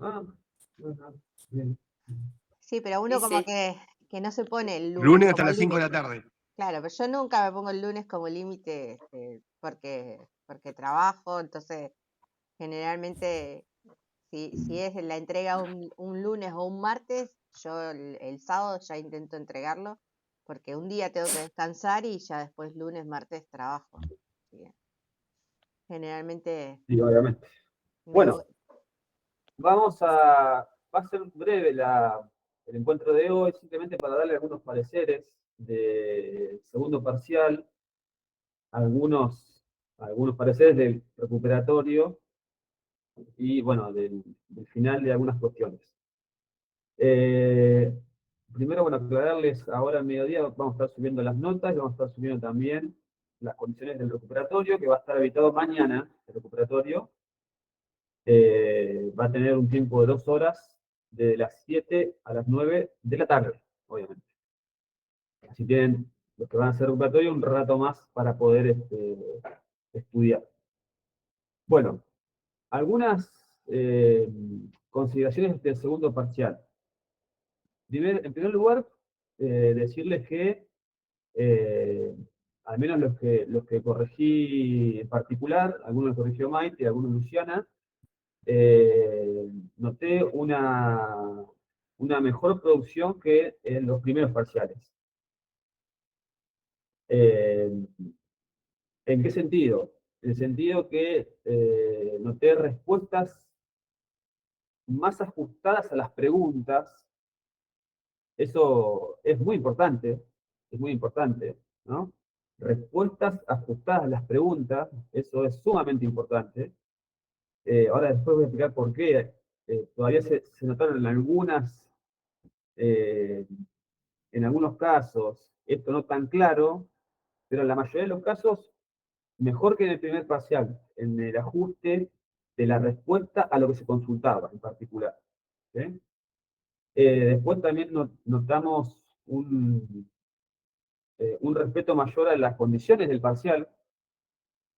Ah, ajá, bien. Sí, pero uno Sí, como sí. que no se pone el lunes Lunes hasta como las 5 de límite. la tarde. Claro, pero yo nunca me pongo el lunes como límite porque trabajo, entonces generalmente si es la entrega un lunes o un martes, yo el sábado ya intento entregarlo porque un día tengo que descansar y ya después lunes, martes trabajo. Así que generalmente Sí, obviamente. me Bueno, voy. va a ser breve el encuentro de hoy, simplemente para darle algunos pareceres del segundo parcial, algunos pareceres del recuperatorio y, bueno, del final de algunas cuestiones. Eh, Primero, bueno, aclararles, ahora al mediodía vamos a estar subiendo las notas y vamos a estar subiendo también las condiciones del recuperatorio, que va a estar habilitado mañana, el recuperatorio. Va a tener un tiempo de 2 horas, de las 7 a las 9 de la tarde, obviamente. Así tienen los que van a hacer recuperatorio un rato más para poder estudiar. Bueno, algunas consideraciones del segundo parcial. En primer lugar, decirles que, al menos los que corregí en particular, algunos los corrigió Maite y algunos Luciana, noté una mejor producción que en los primeros parciales. Eh, ¿En qué sentido? En el sentido que noté respuestas más ajustadas a las preguntas. Eso es muy importante, ¿no? Respuestas ajustadas a las preguntas, eso es sumamente importante. Ahora después voy a explicar por qué. Todavía se notaron eh, en algunos casos, esto no tan claro, pero en la mayoría de los casos, mejor que en el primer parcial, en el ajuste de la respuesta a lo que se consultaba en particular. ¿Sí? Después también notamos un respeto mayor a las condiciones del parcial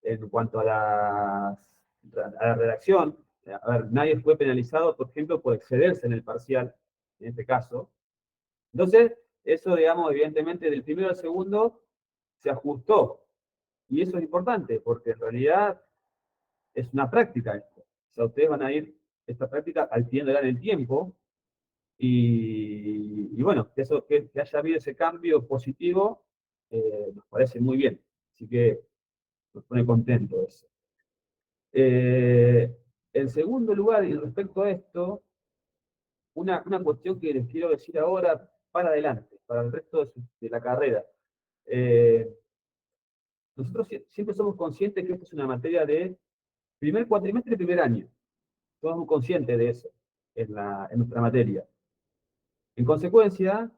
en cuanto a la redacción. A ver, nadie fue penalizado, por ejemplo, por excederse en el parcial, en este caso. Entonces, eso, digamos, evidentemente, del primero al segundo se ajustó. Y eso es importante, porque en realidad es una práctica esto. O sea, ustedes van a ir esta práctica adquiriéndola en el tiempo. Y bueno, que haya habido ese cambio positivo, nos parece muy bien. Así que nos pone contento eso. En segundo lugar, y respecto a esto, una cuestión que les quiero decir ahora para adelante, para el resto de la carrera. Eh, Nosotros siempre somos conscientes que esto es una materia de primer cuatrimestre y primer año. Somos conscientes de eso en nuestra materia. En consecuencia,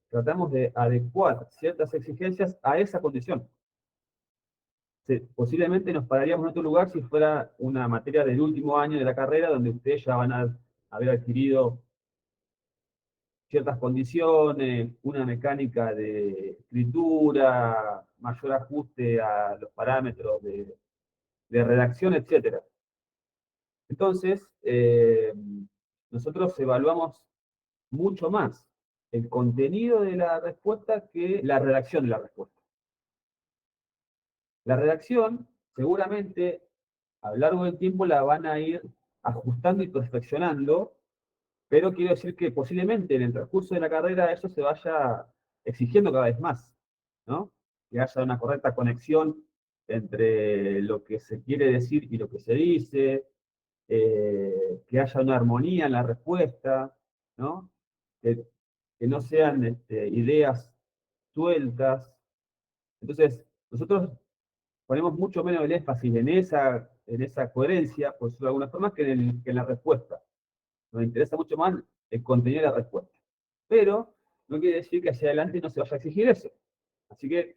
tratamos de adecuar ciertas exigencias a esa condición. Posiblemente nos pararíamos en otro lugar si fuera una materia del último año de la carrera, donde ustedes ya van a haber adquirido ciertas condiciones, una mecánica de escritura, mayor ajuste a los parámetros de redacción, etc. Entonces, nosotros evaluamos mucho más el contenido de la respuesta que la redacción de la respuesta. La redacción, seguramente, a lo largo del tiempo la van a ir ajustando y perfeccionando, pero quiero decir que posiblemente en el transcurso de la carrera eso se vaya exigiendo cada vez más, ¿no? Que haya una correcta conexión entre lo que se quiere decir y lo que se dice, que haya una armonía en la respuesta, ¿no? Que no sean ideas sueltas. Entonces, nosotros ponemos mucho menos el énfasis en esa coherencia, por decirlo de alguna forma, que en la respuesta. Nos interesa mucho más el contenido de la respuesta. Pero no quiere decir que hacia adelante no se vaya a exigir eso. Así que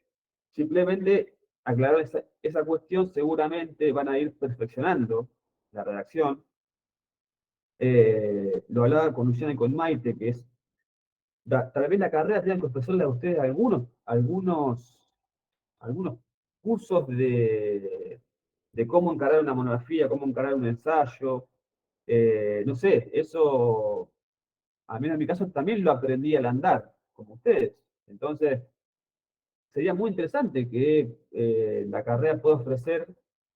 simplemente aclarar esa cuestión, seguramente van a ir perfeccionando la redacción. Lo hablaba con Luciana y con Maite, que es, tal vez la carrera tenga que ofrecerle a ustedes algunos cursos de cómo encarar una monografía, cómo encarar un ensayo, No sé, eso, a mí en mi caso también lo aprendí al andar, como ustedes. Entonces, sería muy interesante que la carrera pueda ofrecer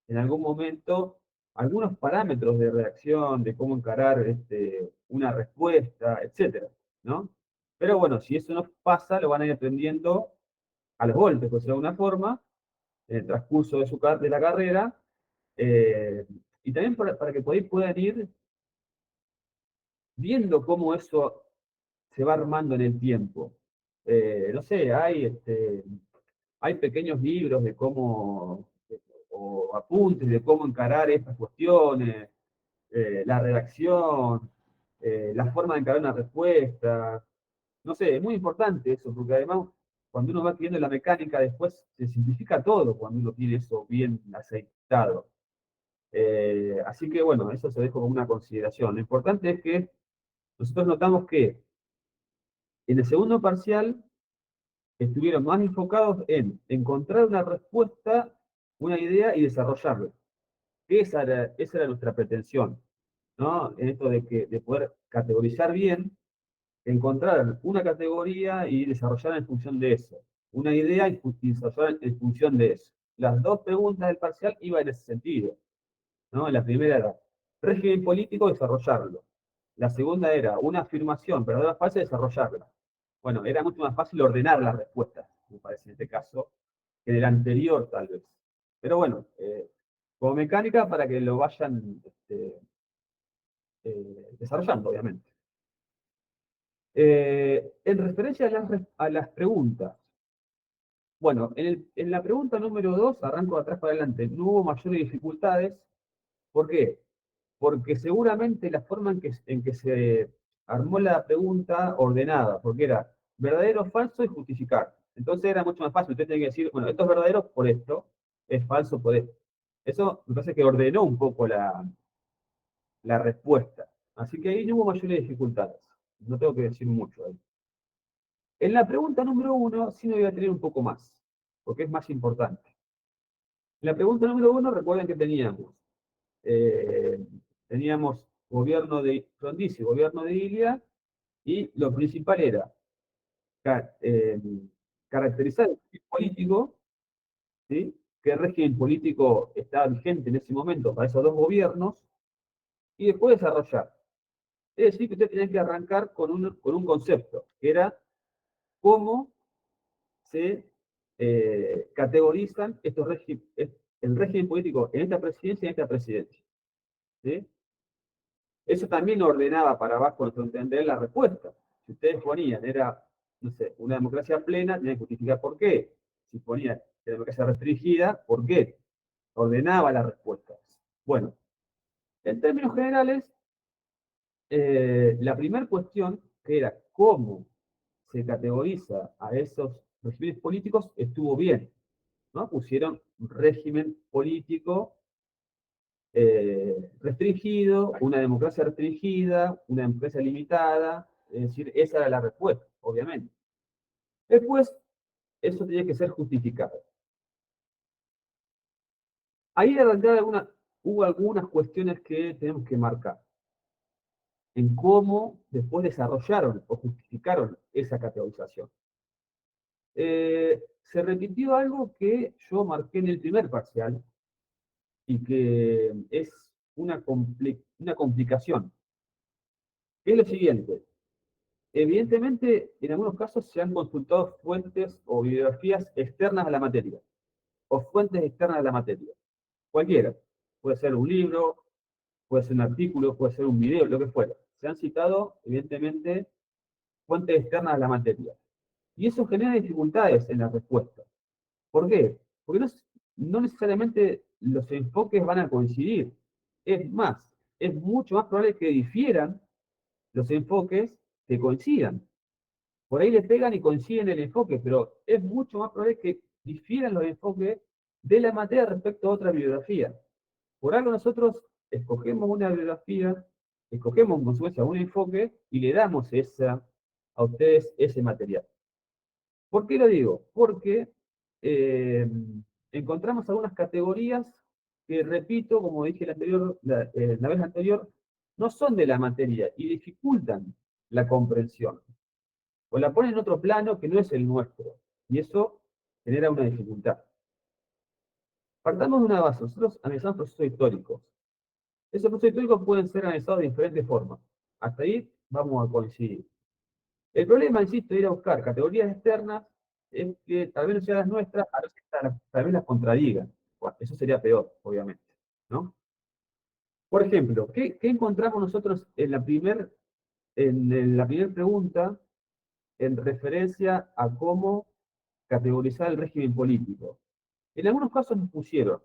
en algún momento algunos parámetros de reacción, de cómo encarar una respuesta, etcétera, ¿no? Pero bueno, si eso no pasa, lo van a ir aprendiendo a los golpes, por decirlo de alguna forma, en el transcurso de, de la carrera, eh, y también para que puedan ir viendo cómo eso se va armando en el tiempo. No sé, hay pequeños libros de cómo, o apuntes de cómo encarar estas cuestiones, la redacción, la forma de encarar una respuesta. No sé, es muy importante eso, porque además cuando uno va adquiriendo la mecánica, después se simplifica todo cuando uno tiene eso bien aceitado. Así que bueno, eso se deja como una consideración. Lo importante es que nosotros notamos que en el segundo parcial estuvieron más enfocados en encontrar una respuesta, una idea y desarrollarla. Esa era nuestra pretensión, ¿no? En esto de poder categorizar bien, encontrar una categoría y desarrollar en función de eso. Una idea y desarrollar en función de eso. Las dos preguntas del parcial iban en ese sentido, ¿no? La primera era régimen político, desarrollarlo. La segunda era una afirmación, verdadera o falsa, desarrollarla. Bueno, era mucho más fácil ordenar las respuestas, me parece, en este caso, que en el anterior, tal vez. Pero bueno, como mecánica para que lo vayan desarrollando, obviamente. En referencia a las preguntas, bueno, en la pregunta número 2, arranco de atrás para adelante, no hubo mayores dificultades. ¿Por qué? Porque seguramente la forma en que se armó la pregunta ordenada, porque era verdadero, falso y justificar. Entonces era mucho más fácil. Usted tiene que decir, bueno, esto es verdadero por esto, es falso por esto. Eso me parece que ordenó un poco la respuesta. Así que ahí no hubo mayores dificultades. No tengo que decir mucho ahí. En la pregunta número 1 sí me voy a tener un poco más, porque es más importante. En la pregunta número 1 recuerden que eh, teníamos gobierno de Frondizi, gobierno de Ilia, y lo principal era eh, caracterizar el régimen político, ¿sí? Qué régimen político estaba vigente en ese momento para esos dos gobiernos, y después desarrollar. Es decir, que usted tenía que arrancar con un concepto, que era cómo se categorizan el régimen político en esta presidencia y en esta presidencia. ¿Sí? Eso también ordenaba para abajo nuestro entender la respuesta. Si ustedes ponían, era, no sé, una democracia plena, tenían que justificar por qué. Si ponían democracia restringida, ¿por qué? Ordenaba las respuestas. Bueno, en términos generales, la primera cuestión, que era cómo se categoriza a esos regímenes políticos, estuvo bien, ¿no? Pusieron un régimen político restringido, una democracia restringida, una democracia limitada, es decir, esa era la respuesta, obviamente. Después, eso tenía que ser justificado. Ahí de hubo algunas cuestiones que tenemos que marcar en cómo después desarrollaron o justificaron esa categorización. Se repitió algo que yo marqué en el primer parcial y que es una complicación. Es lo siguiente, evidentemente, en algunos casos se han consultado fuentes o bibliografías externas a la materia, o fuentes externas a la materia. Cualquiera. Puede ser un libro, puede ser un artículo, puede ser un video, lo que fuera. Se han citado, evidentemente, fuentes externas a la materia. Y eso genera dificultades en la respuesta. ¿Por qué? Porque no necesariamente los enfoques van a coincidir. Es más, es mucho más probable que difieran los enfoques que coincidan. Por ahí le pegan y coinciden el enfoque, pero es mucho más probable que difieran los enfoques de la materia respecto a otra bibliografía. Por algo nosotros escogemos una bibliografía, escogemos en consecuencia un enfoque y le damos a ustedes ese material. ¿Por qué lo digo? Porque eh, encontramos algunas categorías que, repito, como dije la vez anterior, no son de la materia y dificultan la comprensión. O la ponen en otro plano que no es el nuestro. Y eso genera una dificultad. Partamos de una base. Nosotros analizamos procesos históricos. Esos procesos históricos pueden ser analizados de diferentes formas. Hasta ahí vamos a coincidir. El problema, insisto, de ir a buscar categorías externas es que tal vez no sean las nuestras, a veces tal vez las contradigan. Bueno, eso sería peor, obviamente, ¿no? Por ejemplo, ¿qué encontramos nosotros en la primera pregunta en referencia a cómo categorizar el régimen político? En algunos casos nos pusieron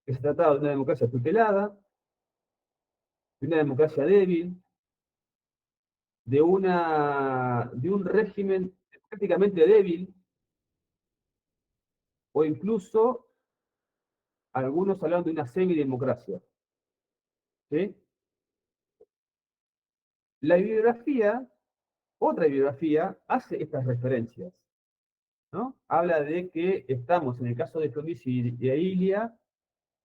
que se trataba de una democracia tutelada, de una democracia débil, de un régimen prácticamente débil, o incluso algunos hablaron de una semidemocracia. ¿Sí? La bibliografía, otra bibliografía, hace estas referencias, ¿no? Habla de que estamos, en el caso de Frondizi y Ailia,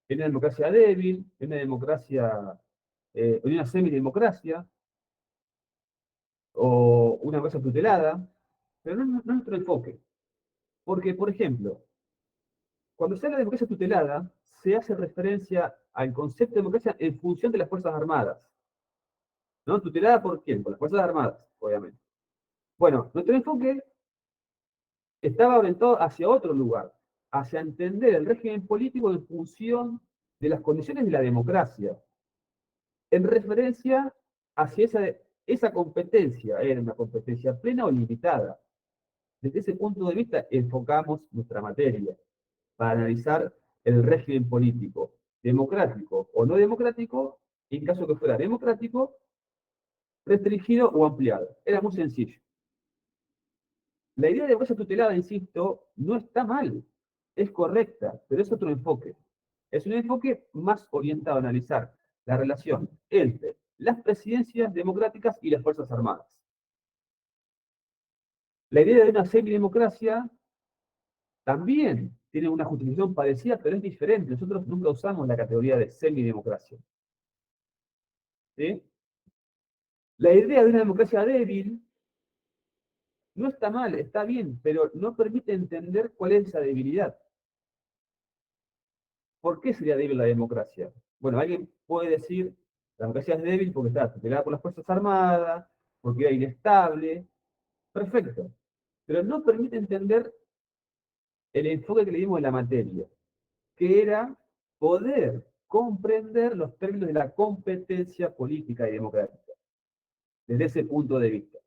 en una democracia débil, en una democracia, en una semidemocracia, o una democracia tutelada, pero no es nuestro enfoque. Porque, por ejemplo, cuando se habla de democracia tutelada, se hace referencia al concepto de democracia en función de las Fuerzas Armadas. ¿No? ¿Tutelada por quién? Por las Fuerzas Armadas, obviamente. Bueno, nuestro enfoque estaba orientado hacia otro lugar, hacia entender el régimen político en función de las condiciones de la democracia, en referencia hacia esa competencia, era una competencia plena o limitada. Desde ese punto de vista enfocamos nuestra materia para analizar el régimen político, democrático o no democrático, en caso que fuera democrático, restringido o ampliado. Era muy sencillo. La idea de democracia tutelada, insisto, no está mal, es correcta, pero es otro enfoque. Es un enfoque más orientado a analizar la relación entre las presidencias democráticas y las Fuerzas Armadas. La idea de una semidemocracia también tiene una justificación parecida, pero es diferente. Nosotros nunca usamos la categoría de semidemocracia. ¿Sí? La idea de una democracia débil no está mal, está bien, pero no permite entender cuál es esa debilidad. ¿Por qué sería débil la democracia? Bueno, alguien puede decir, la democracia es débil porque está tutelada por las Fuerzas Armadas, porque era inestable. Perfecto. Pero no permite entender el enfoque que le dimos de la materia, que era poder comprender los términos de la competencia política y democrática, desde ese punto de vista.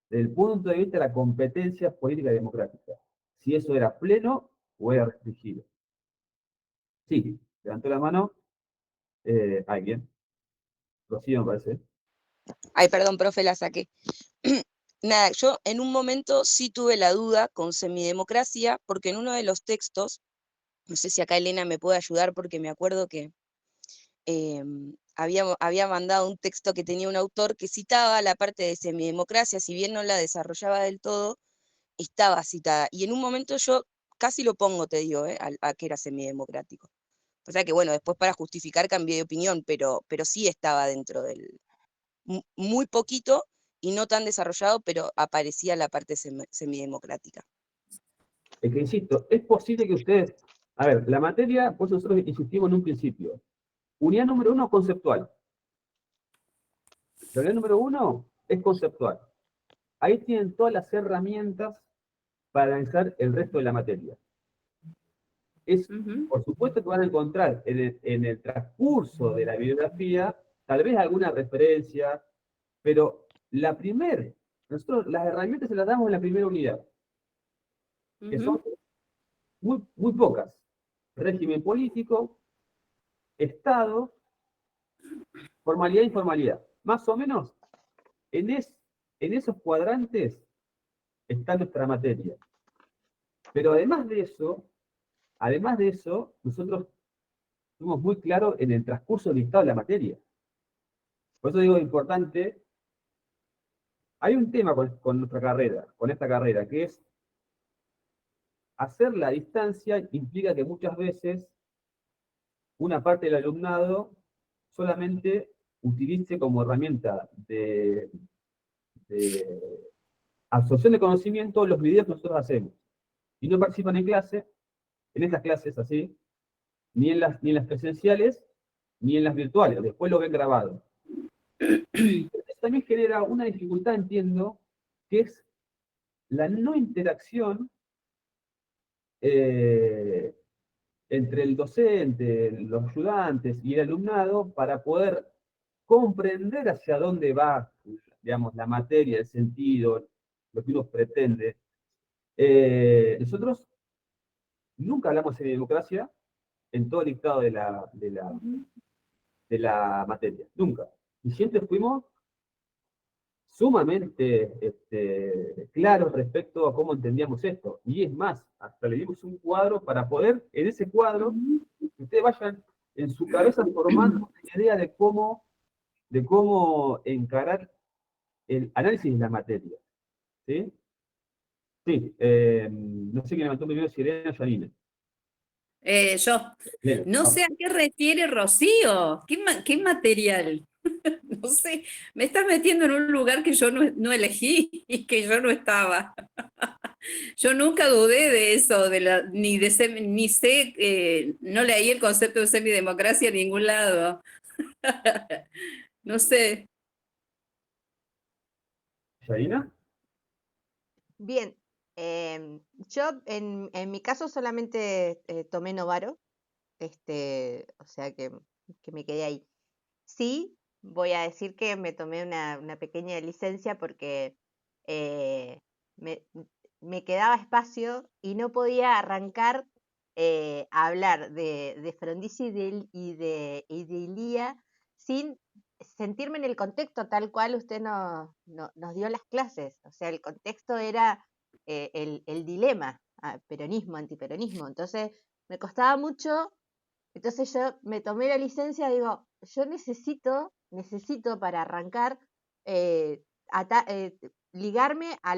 Desde el punto de vista de la competencia política y democrática. Si eso era pleno o era restringido. Sí, levantó la mano alguien. Rocío, me parece. Ay, perdón, profe, la saqué. Nada, yo en un momento sí tuve la duda con semidemocracia, porque en uno de los textos, no sé si acá Elena me puede ayudar, porque me acuerdo que había mandado un texto que tenía un autor que citaba la parte de semidemocracia, si bien no la desarrollaba del todo, estaba citada. Y en un momento yo casi lo pongo, te digo, a que era semidemocrático. O sea que bueno, después para justificar cambié de opinión, pero sí estaba dentro del, muy poquito y no tan desarrollado, pero aparecía la parte semidemocrática. Es que, insisto, es posible que ustedes... A ver, la materia, pues nosotros insistimos en un principio. Unidad número 1, conceptual. La unidad número 1 es conceptual. Ahí tienen todas las herramientas para analizar el resto de la materia. Por supuesto que van a encontrar en el transcurso de la bibliografía tal vez alguna referencia, pero nosotros las herramientas se las damos en la primera unidad, que son muy pocas. Régimen político, Estado, formalidad e informalidad. Más o menos, en esos cuadrantes está nuestra materia. Pero además de eso, nosotros fuimos muy claros en el transcurso del listado de la materia. Por eso digo importante, hay un tema con nuestra carrera, con esta carrera, que es hacer la distancia implica que muchas veces una parte del alumnado solamente utilice como herramienta de absorción de conocimiento los videos que nosotros hacemos. Y no participan en clase, en estas clases así, ni en las presenciales, ni en las virtuales. Después lo ven grabado. Eso también genera una dificultad, entiendo, que es la no interacción entre el docente, los ayudantes y el alumnado para poder comprender hacia dónde va, digamos, la materia, el sentido, lo que uno pretende. Nosotros nunca hablamos de democracia en todo el dictado de la materia, nunca. Y siempre fuimos sumamente claros respecto a cómo entendíamos esto. Y es más, hasta le dimos un cuadro para poder, en ese cuadro, que ustedes vayan en su cabeza formando una idea de cómo encarar el análisis de la materia. ¿Sí? Sí, no sé quién levantó primero, si Irene o Janine. Yo. Bien, No sé a qué refiere Rocío. ¿Qué material? No sé. Me estás metiendo en un lugar que yo no elegí y que yo no estaba. Yo nunca dudé de eso, ni sé, no leí el concepto de semidemocracia en ningún lado. No sé. ¿Janina? Bien, yo en mi caso solamente tomé Novaro, o sea que me quedé ahí. Sí, voy a decir que me tomé una pequeña licencia porque eh, me, me quedaba espacio y no podía arrancar a hablar de Frondizi y de Ilía sin sentirme en el contexto tal cual usted nos dio las clases. O sea, el contexto era el dilema, peronismo, antiperonismo. Entonces, me costaba mucho. Entonces yo me tomé la licencia, digo, yo necesito para arrancar eh, ligarme a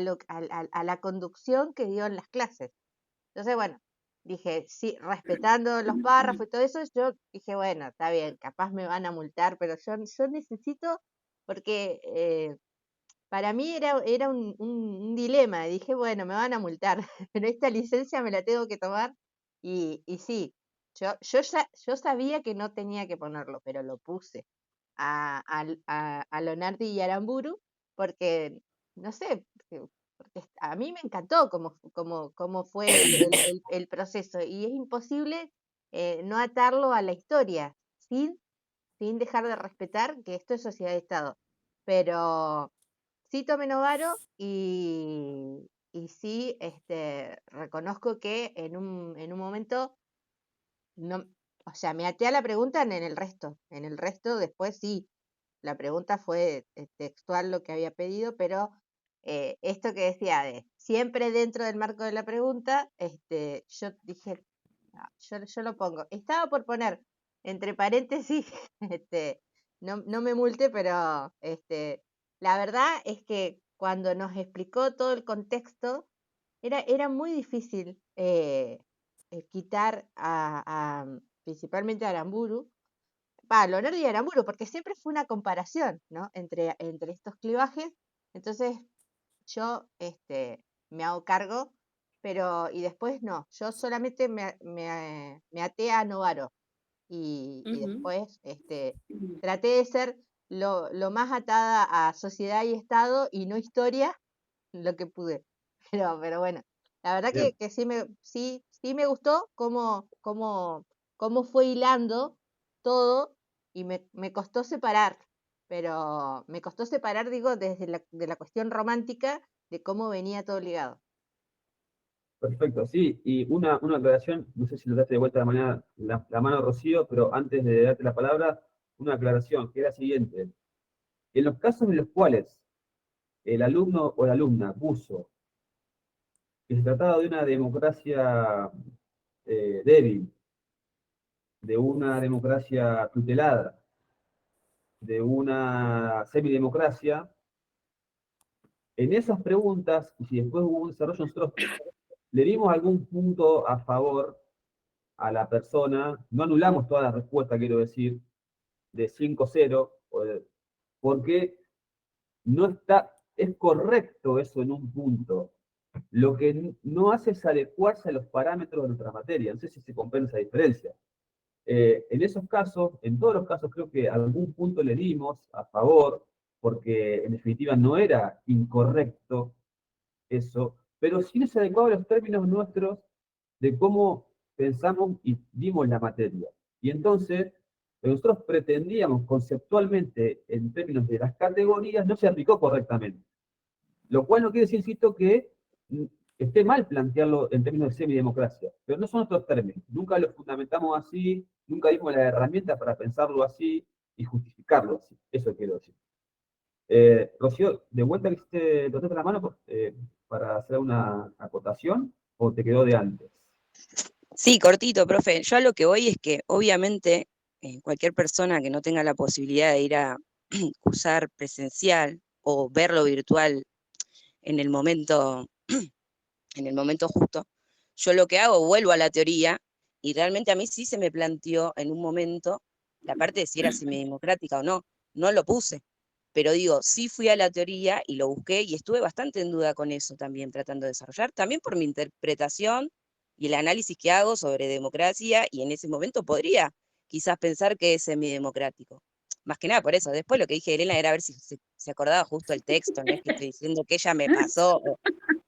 la conducción que dio en las clases. Entonces, bueno, dije, sí, respetando los párrafos y todo eso, yo dije, bueno, está bien, capaz me van a multar, pero yo necesito, porque para mí era un dilema. Dije, bueno, me van a multar, pero esta licencia me la tengo que tomar. Y sí, yo sabía que no tenía que ponerlo, pero lo puse a Lonardi y Aramburu porque, no sé, porque a mí me encantó cómo fue el proceso y es imposible no atarlo a la historia sin dejar de respetar que esto es sociedad de Estado. Pero sí tomé Novaro y sí reconozco que en un momento no, o sea, me até a la pregunta en el resto. En el resto después sí, la pregunta fue textual lo que había pedido, pero esto que decía de siempre dentro del marco de la pregunta, yo dije, "No, yo lo pongo". Estaba por poner entre paréntesis, no me multe, pero la verdad es que cuando nos explicó todo el contexto, era muy difícil quitar principalmente a Aramburu, Leonardo y Aramburu, porque siempre fue una comparación, ¿no? Entre estos clivajes. Entonces, yo me hago cargo, y después no, yo solamente me até a Novaro y después traté de ser lo más atada a sociedad y Estado y no historia lo que pude. Pero bueno, la verdad Bien. que sí me gustó cómo fue hilando todo y me costó separar, pero me costó separar, digo, de la cuestión romántica de cómo venía todo ligado. Perfecto, sí. Y una aclaración, no sé si lo daste de vuelta de manera la mano, Rocío, pero antes de darte la palabra, una aclaración, que es la siguiente. En los casos en los cuales el alumno o la alumna puso que se trataba de una democracia débil, de una democracia tutelada, de una semidemocracia, en esas preguntas, y si después hubo un desarrollo, nosotros le dimos algún punto a favor a la persona, no anulamos toda la respuesta, quiero decir, de 5-0, porque no está, es correcto eso en un punto. Lo que no hace es adecuarse a los parámetros de nuestra materia. No sé si se comprende esa diferencia. En esos casos, en todos los casos, creo que algún punto le dimos a favor, porque en definitiva no era incorrecto eso, pero sí no se adecuaba a los términos nuestros de cómo pensamos y vimos la materia. Y entonces, lo que nosotros pretendíamos conceptualmente en términos de las categorías no se aplicó correctamente. Lo cual no quiere decir, insisto, que esté mal plantearlo en términos de semidemocracia, pero no son nuestros términos. Nunca lo fundamentamos así, nunca dimos la herramienta para pensarlo así y justificarlo así. Eso quiero decir. Rocío, de vuelta que hiciste, levantaste la mano para hacer una acotación, o te quedó de antes. Sí, cortito, profe. Yo a lo que voy es que obviamente cualquier persona que no tenga la posibilidad de ir a cursar presencial o verlo virtual en el momento, en el momento justo, yo lo que hago, vuelvo a la teoría, y realmente a mí sí se me planteó en un momento la parte de si era semidemocrática o no. No lo puse, pero digo, sí fui a la teoría y lo busqué y estuve bastante en duda con eso también, tratando de desarrollar, también por mi interpretación y el análisis que hago sobre democracia, y en ese momento podría quizás pensar que es semidemocrático. Más que nada por eso. Después lo que dije Elena era a ver si se acordaba justo el texto, no es que estoy diciendo que ella me pasó,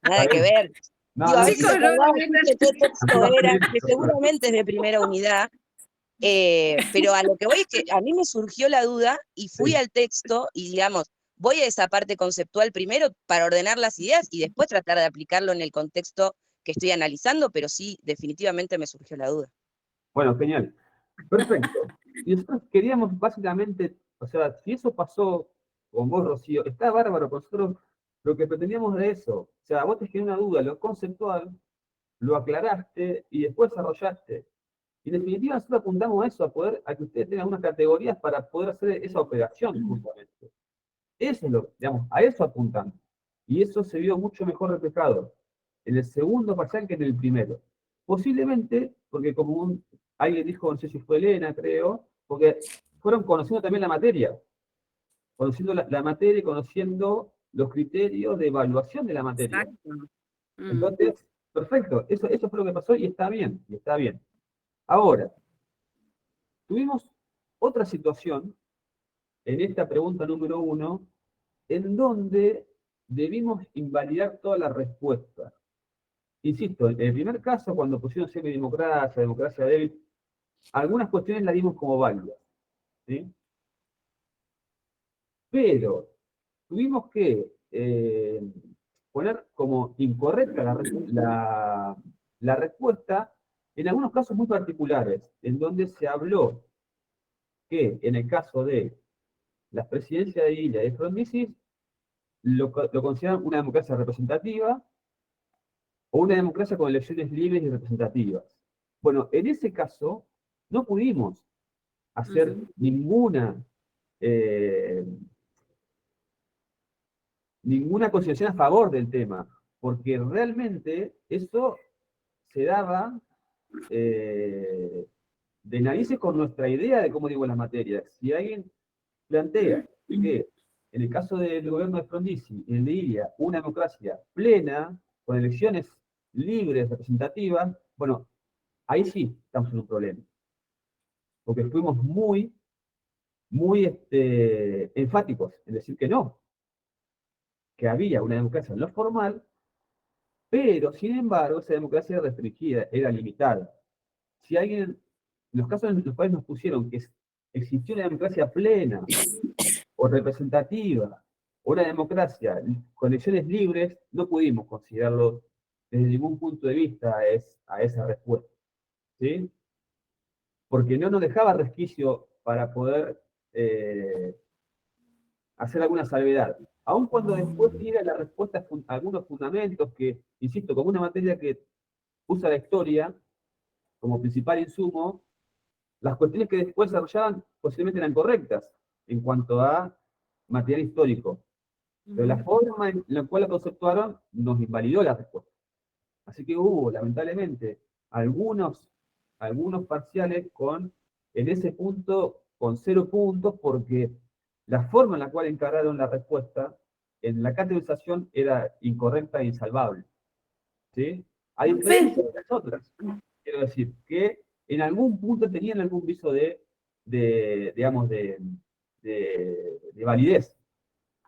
nada que ver. No, Digo, a no, ver si Chicos, se no, acordaba no, justo qué texto no, era, que no, seguramente es de primera unidad, pero a lo que voy es que a mí me surgió la duda y fui sí. al texto y, digamos, voy a esa parte conceptual primero para ordenar las ideas y después tratar de aplicarlo en el contexto que estoy analizando, pero sí, definitivamente me surgió la duda. Bueno, genial. Perfecto. Y nosotros queríamos básicamente, o sea, si eso pasó con vos, Rocío, está bárbaro, con nosotros lo que pretendíamos de eso. O sea, vos te quedó una duda, lo conceptual, lo aclaraste y después desarrollaste. Y en definitiva nosotros apuntamos a eso, a que ustedes tengan unas categorías para poder hacer esa operación, justamente. Eso es lo, digamos, a eso apuntan. Y eso se vio mucho mejor reflejado en el segundo parcial que en el primero. Posiblemente, porque como alguien dijo, no sé si fue Elena, creo, porque fueron conociendo también la materia, conociendo la materia y conociendo los criterios de evaluación de la materia. exacto. Entonces, perfecto, eso fue lo que pasó y está bien, y está bien. Ahora, tuvimos otra situación en esta pregunta número 1, en donde debimos invalidar toda la respuesta. Insisto, en el primer caso, cuando pusieron semidemocracia, democracia débil, algunas cuestiones las dimos como válidas, ¿sí? Pero tuvimos que poner como incorrecta la respuesta en algunos casos muy particulares, en donde se habló que en el caso de las presidencias de Illa y de Frondizi, lo consideran una democracia representativa o una democracia con elecciones libres y representativas. Bueno, en ese caso no pudimos hacer eh, ninguna consideración a favor del tema, porque realmente eso se daba de narices con nuestra idea de cómo digo las materias. Si alguien plantea que en el caso del gobierno de Frondizi y el de Ilia, una democracia plena, con elecciones libres, representativas, bueno, ahí sí estamos en un problema. Porque fuimos muy enfáticos en decir que no, que había una democracia no formal, pero sin embargo esa democracia era restringida, era limitada. Si alguien, en los casos en los cuales nos pusieron que existió una democracia plena o representativa, o una democracia con elecciones libres, no pudimos considerarlo desde ningún punto de vista a esa respuesta. ¿Sí? Porque no nos dejaba resquicio para poder hacer alguna salvedad. Aun cuando después diera la respuesta a algunos fundamentos que, insisto, como una materia que usa la historia como principal insumo, las cuestiones que después desarrollaban posiblemente eran correctas en cuanto a material histórico. Pero la forma en la cual la conceptuaron nos invalidó la respuesta. Así que hubo, lamentablemente, algunos parciales en ese punto, con 0 puntos, porque la forma en la cual encargaron la respuesta en la categorización era incorrecta e insalvable. ¿Sí? A diferencia de las otras. Quiero decir, que en algún punto tenían algún viso digamos, de validez.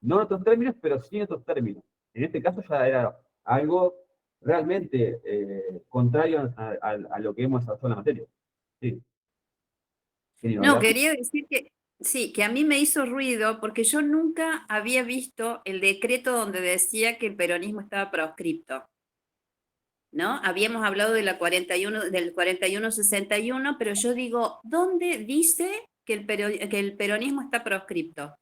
No en otros términos, pero sí en otros términos. En este caso ya era algo realmente contrario a lo que hemos desarrollado en la materia. Sí. No, quería decir que sí, que a mí me hizo ruido porque yo nunca había visto el decreto donde decía que el peronismo estaba proscripto, ¿no? Habíamos hablado de la 41, del 4161, pero yo digo, ¿dónde dice que el peronismo está proscripto?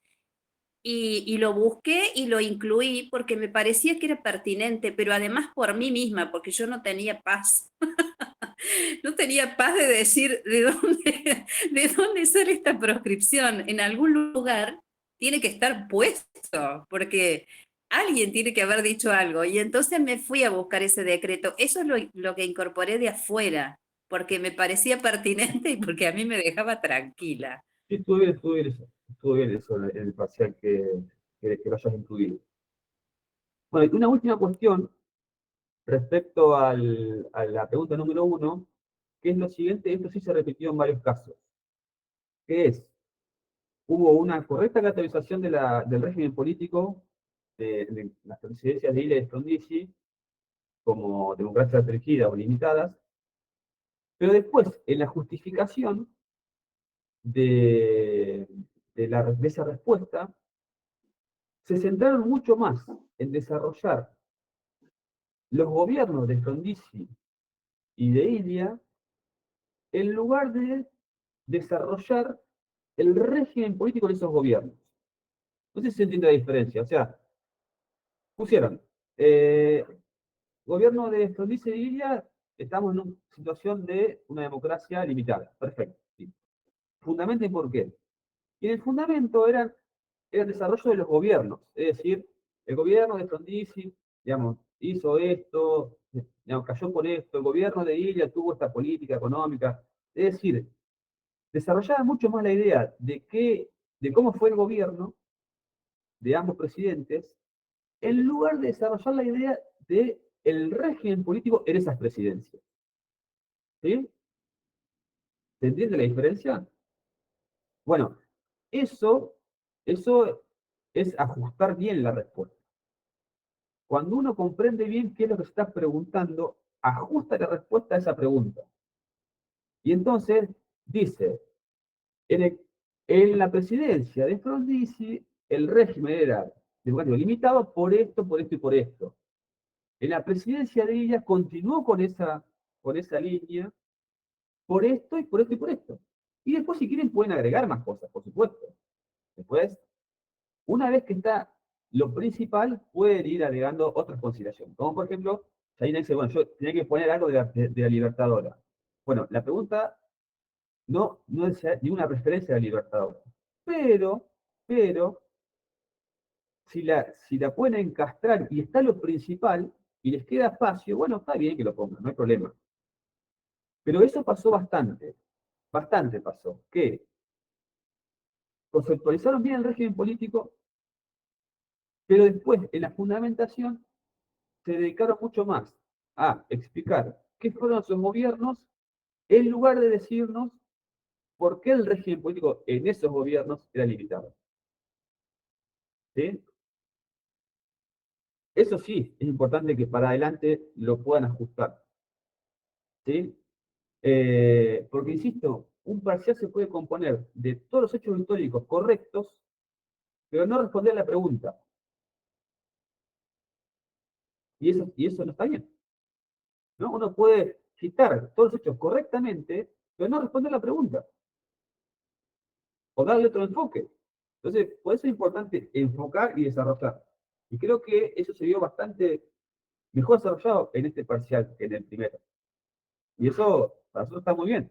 Y lo busqué y lo incluí porque me parecía que era pertinente, pero además por mí misma, porque yo no tenía paz. No tenía paz de decir de dónde sale esta proscripción. En algún lugar tiene que estar puesto, porque alguien tiene que haber dicho algo. Y entonces me fui a buscar ese decreto. Eso es lo que incorporé de afuera, porque me parecía pertinente y porque a mí me dejaba tranquila. Sí, estuvo bien eso en el parcial que lo hayas incluido. Bueno, y una última cuestión respecto a la pregunta número 1, que es lo siguiente, esto sí se repitió en varios casos, que es, hubo una correcta categorización del régimen político de las presidencias de Ila y de Frondizi como democracias restringidas o limitadas, pero después, en la justificación de, de esa respuesta, se centraron mucho más en desarrollar los gobiernos de Frondizi y de Ilia en lugar de desarrollar el régimen político de esos gobiernos. No sé si se entiende la diferencia. O sea, pusieron gobierno de Frondizi y Ilia, estamos en una situación de una democracia limitada. Perfecto. Sí. Fundamento y por qué. Y el fundamento era el desarrollo de los gobiernos. Es decir, el gobierno de Frondizi, digamos, hizo esto, digamos, cayó por esto, el gobierno de Ilia tuvo esta política económica. Es decir, desarrollaba mucho más la idea de cómo fue el gobierno de ambos presidentes, en lugar de desarrollar la idea de el régimen político en esas presidencias. ¿Sí? ¿Se entiende la diferencia? Bueno, eso, eso es ajustar bien la respuesta. Cuando uno comprende bien qué es lo que se está preguntando, ajusta la respuesta a esa pregunta. Y entonces dice, en la presidencia de Frondizi, el régimen era democrático limitado por esto, por esto y por esto. En la presidencia de ella continuó con esa línea por esto y por esto y por esto. Y después, si quieren, pueden agregar más cosas, por supuesto. Después, una vez que está lo principal, pueden ir agregando otras consideraciones. Como por ejemplo, Yanina dice, bueno, yo tenía que poner algo de la Libertadora. Bueno, la pregunta no es ninguna preferencia de la Libertadora. Pero, si la pueden encastrar y está lo principal y les queda espacio, bueno, está bien que lo pongan, no hay problema. Pero eso pasó bastante pasó, que conceptualizaron bien el régimen político, pero después en la fundamentación se dedicaron mucho más a explicar qué fueron sus gobiernos en lugar de decirnos por qué el régimen político en esos gobiernos era limitado. ¿Sí? Eso sí, es importante que para adelante lo puedan ajustar. ¿Sí? Porque, insisto, un parcial se puede componer de todos los hechos históricos correctos, pero no responder a la pregunta. Y eso no está bien. ¿No? Uno puede citar todos los hechos correctamente, pero no responder a la pregunta. O darle otro enfoque. Entonces, por eso es importante enfocar y desarrollar. Y creo que eso se vio bastante mejor desarrollado en este parcial que en el primero. Y eso para nosotros está muy bien.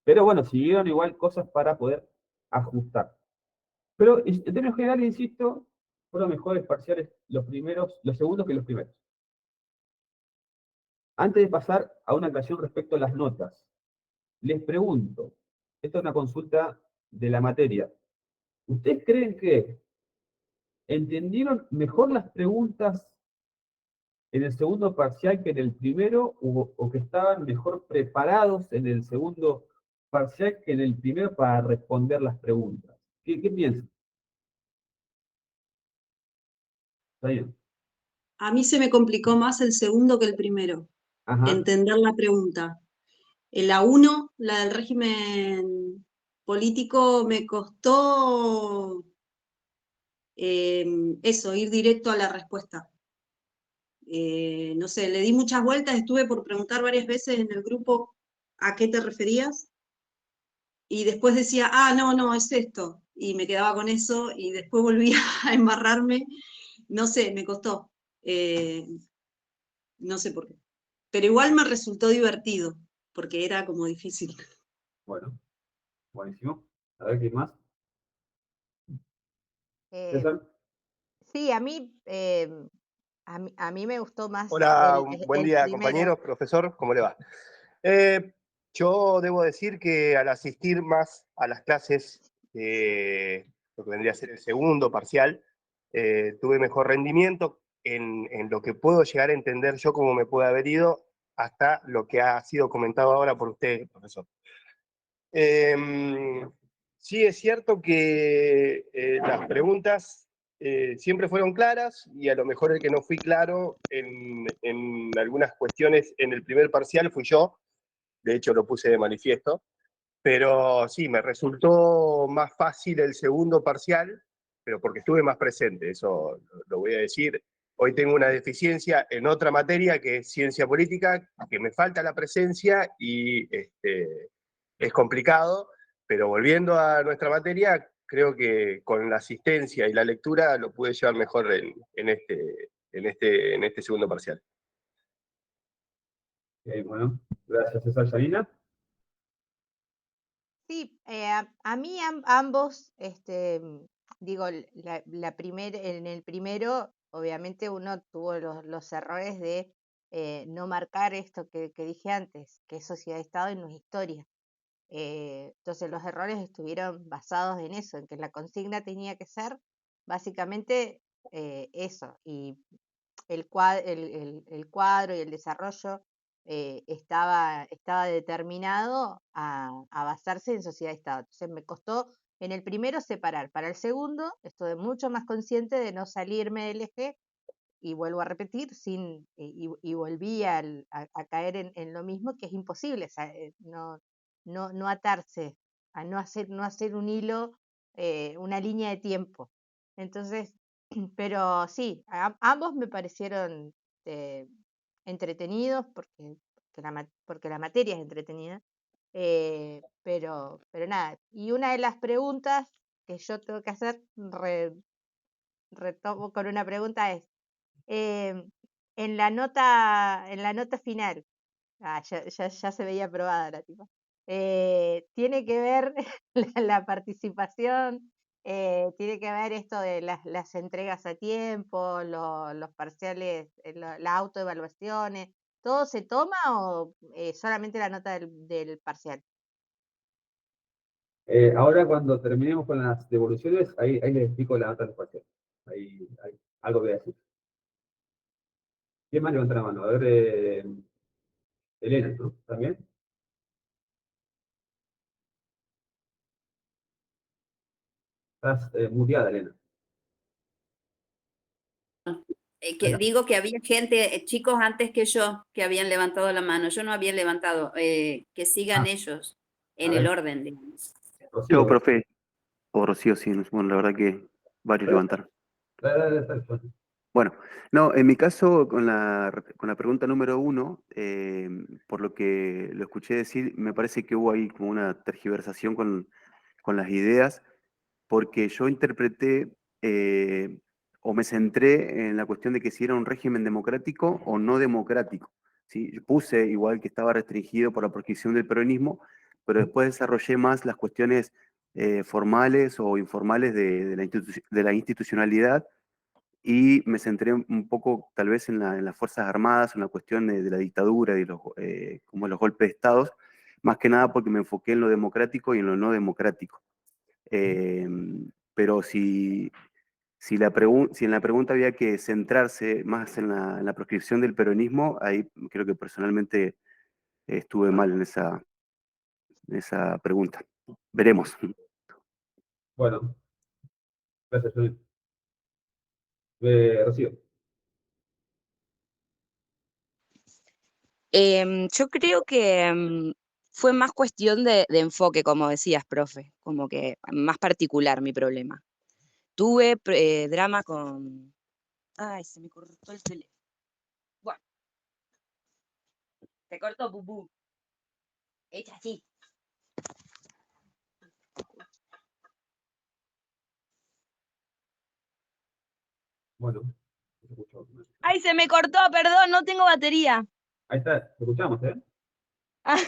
Pero bueno, siguieron igual cosas para poder ajustar. Pero en términos generales, insisto, fueron mejores parciales los segundos que los primeros. Antes de pasar a una aclaración respecto a las notas, les pregunto, esta es una consulta de la materia, ¿Ustedes creen que entendieron mejor las preguntas en el segundo parcial que en el primero, o que estaban mejor preparados en el segundo parcial que en el primero para responder las preguntas? ¿Qué piensan? ¿Está bien? A mí se me complicó más el segundo que el primero, Ajá. entender la pregunta. En la 1, la del régimen político, me costó eso, ir directo a la respuesta. No sé, le di muchas vueltas, estuve por preguntar varias veces en el grupo a qué te referías, y después decía, no, es esto, y me quedaba con eso, y después volvía a embarrarme, no sé, me costó, no sé por qué. Pero igual me resultó divertido, porque era como difícil. Bueno, buenísimo. A ver, ¿qué más? Eh, César. sí, a mí me gustó más Hola, buen el día, primero. compañeros, profesor, ¿cómo le va? Yo debo decir que al asistir más a las clases, lo que vendría a ser el segundo parcial, tuve mejor rendimiento en lo que puedo llegar a entender yo como me puede haber ido hasta lo que ha sido comentado ahora por usted, profesor. Sí, es cierto que las preguntas siempre fueron claras y a lo mejor el que no fui claro en algunas cuestiones en el primer parcial fui yo, de hecho lo puse de manifiesto, pero sí, me resultó más fácil el segundo parcial, pero porque estuve más presente, eso lo voy a decir. Hoy tengo una deficiencia en otra materia que es ciencia política, que me falta la presencia y es complicado, pero volviendo a nuestra materia, creo que con la asistencia y la lectura lo pude llevar mejor en este segundo parcial. Bueno, gracias, César. Yanina. Sí, a mí ambos, digo, en el primero, obviamente uno tuvo los errores de no marcar esto que dije antes, que es sociedad-estado y no es historia. Entonces los errores estuvieron basados en eso, en que la consigna tenía que ser básicamente eso, y el cuadro y el desarrollo estaba determinado a basarse en sociedad-estado. Entonces me costó en el primero separar. Para el segundo estuve mucho más consciente de no salirme del eje, y vuelvo a repetir, y volví a caer en lo mismo, que es imposible, no atarse, a no hacer un hilo, una línea de tiempo. Entonces, pero sí, ambos me parecieron eh, entretenidos, porque la materia es entretenida, pero nada. Y una de las preguntas que yo tengo que hacer, retomo con una pregunta, es, em, en la nota final, ya se veía aprobada la tipa. Tiene que ver la participación, tiene que ver esto de las entregas a tiempo, los parciales, las autoevaluaciones, ¿todo se toma o solamente la nota del parcial? Ahora cuando terminemos con las devoluciones, ahí les explico la nota del parcial. Ahí algo voy a decir. ¿Quién más levanta la mano? A ver, Elena, ¿no? ¿También? Estás muteada, Elena. Que digo que había gente, chicos antes que yo, que habían levantado la mano. Yo no había levantado. Que sigan ellos A en el ver, orden, digamos. Rocío. Yo, profe, o Rocío, sí, bueno, la verdad que varios levantaron. Dale. Bueno, no, en mi caso, con la pregunta número 1, por lo que lo escuché decir, me parece que hubo ahí como una tergiversación con las ideas, porque yo interpreté o me centré en la cuestión de que si era un régimen democrático o no democrático. ¿Sí? Yo puse igual que estaba restringido por la proscripción del peronismo, pero después desarrollé más las cuestiones formales o informales de la institucionalidad y me centré un poco tal vez en las Fuerzas Armadas, en la cuestión de la dictadura y como los golpes de Estados, más que nada porque me enfoqué en lo democrático y en lo no democrático. pero si en la pregunta había que centrarse más en la proscripción del peronismo, ahí creo que personalmente estuve mal en esa pregunta. Veremos. Bueno, gracias, Judith. Rocío. Yo creo que fue más cuestión de enfoque, como decías, profe, como que más particular mi problema. Tuve drama con... Ay, se me cortó el teléfono. Bueno, se cortó, pupú. Hecha así. Bueno, se escuchó. Ay, se me cortó, perdón, no tengo batería. Ahí está, te escuchamos, ¿eh? Ah,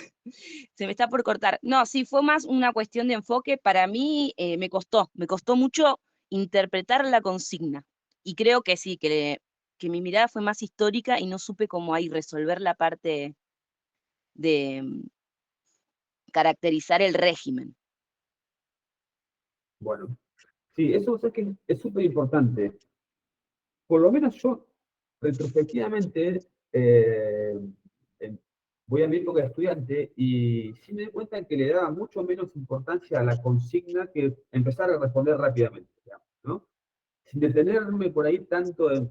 se me está por cortar. No, sí, fue más una cuestión de enfoque. Para mí me costó mucho interpretar la consigna. Y creo que sí, que mi mirada fue más histórica y no supe cómo ahí resolver la parte de caracterizar el régimen. Bueno, sí, eso sé que es súper importante. Por lo menos yo, retrospectivamente, voy a mi época de estudiante y sí me di cuenta que le daba mucho menos importancia a la consigna que empezar a responder rápidamente, digamos, ¿no? Sin detenerme por ahí tanto en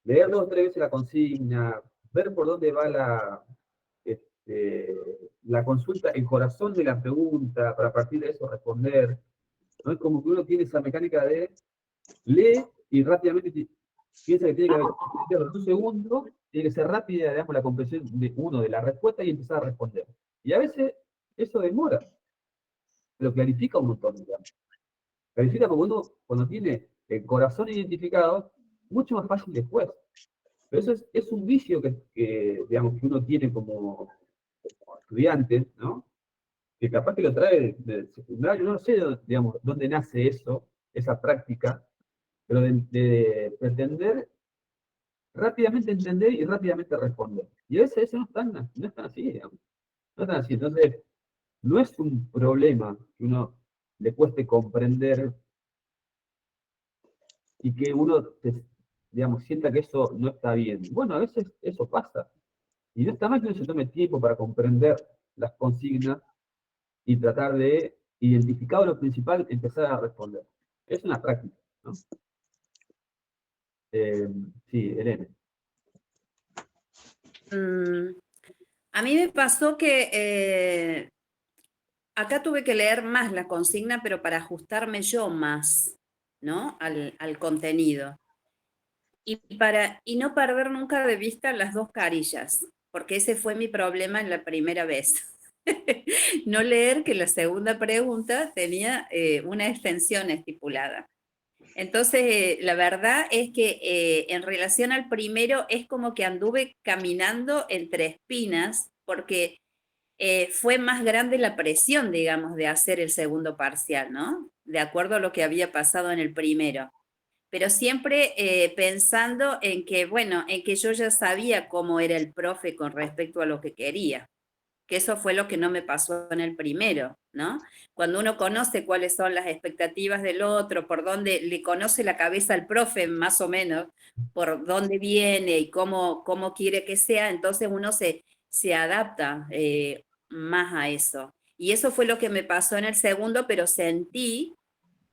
leer 2 o 3 veces la consigna, ver por dónde va la consulta, el corazón de la pregunta, para partir de eso responder. ¿No? Es como que uno tiene esa mecánica de lee y rápidamente piensa que tiene que haber 2 segundos, tiene que ser rápida, digamos, la comprensión de la respuesta y empezar a responder. Y a veces eso demora, pero clarifica un montón, digamos. Clarifica porque uno, cuando tiene el corazón identificado, mucho más fácil después. Pero eso es un vicio digamos, que uno tiene como estudiante, ¿no? Que capaz que lo trae del secundario, no sé, digamos, dónde nace eso, esa práctica, pero de pretender rápidamente entender y rápidamente responder. Y a veces eso no es tan así, digamos. No es tan así. Entonces, no es un problema que uno le cueste comprender y que uno, digamos, sienta que eso no está bien. Bueno, a veces eso pasa. Y no está mal que uno se tome tiempo para comprender las consignas y tratar de, identificar lo principal, empezar a responder. Es una práctica, ¿no? Sí, Elena. A mí me pasó que acá tuve que leer más la consigna, pero para ajustarme yo más, ¿no? Al contenido. Y no perder nunca de vista las 2 carillas, porque ese fue mi problema en la primera vez. No leer que la segunda pregunta tenía una extensión estipulada. Entonces, la verdad es que en relación al primero es como que anduve caminando entre espinas, porque fue más grande la presión, digamos, de hacer el segundo parcial, ¿no? De acuerdo a lo que había pasado en el primero. Pero siempre pensando en que, bueno, en que yo ya sabía cómo era el profe con respecto a lo que quería, que eso fue lo que no me pasó en el primero, ¿no? Cuando uno conoce cuáles son las expectativas del otro, por dónde le conoce la cabeza al profe más o menos, por dónde viene y cómo quiere que sea, entonces uno se adapta más a eso. Y eso fue lo que me pasó en el segundo, pero sentí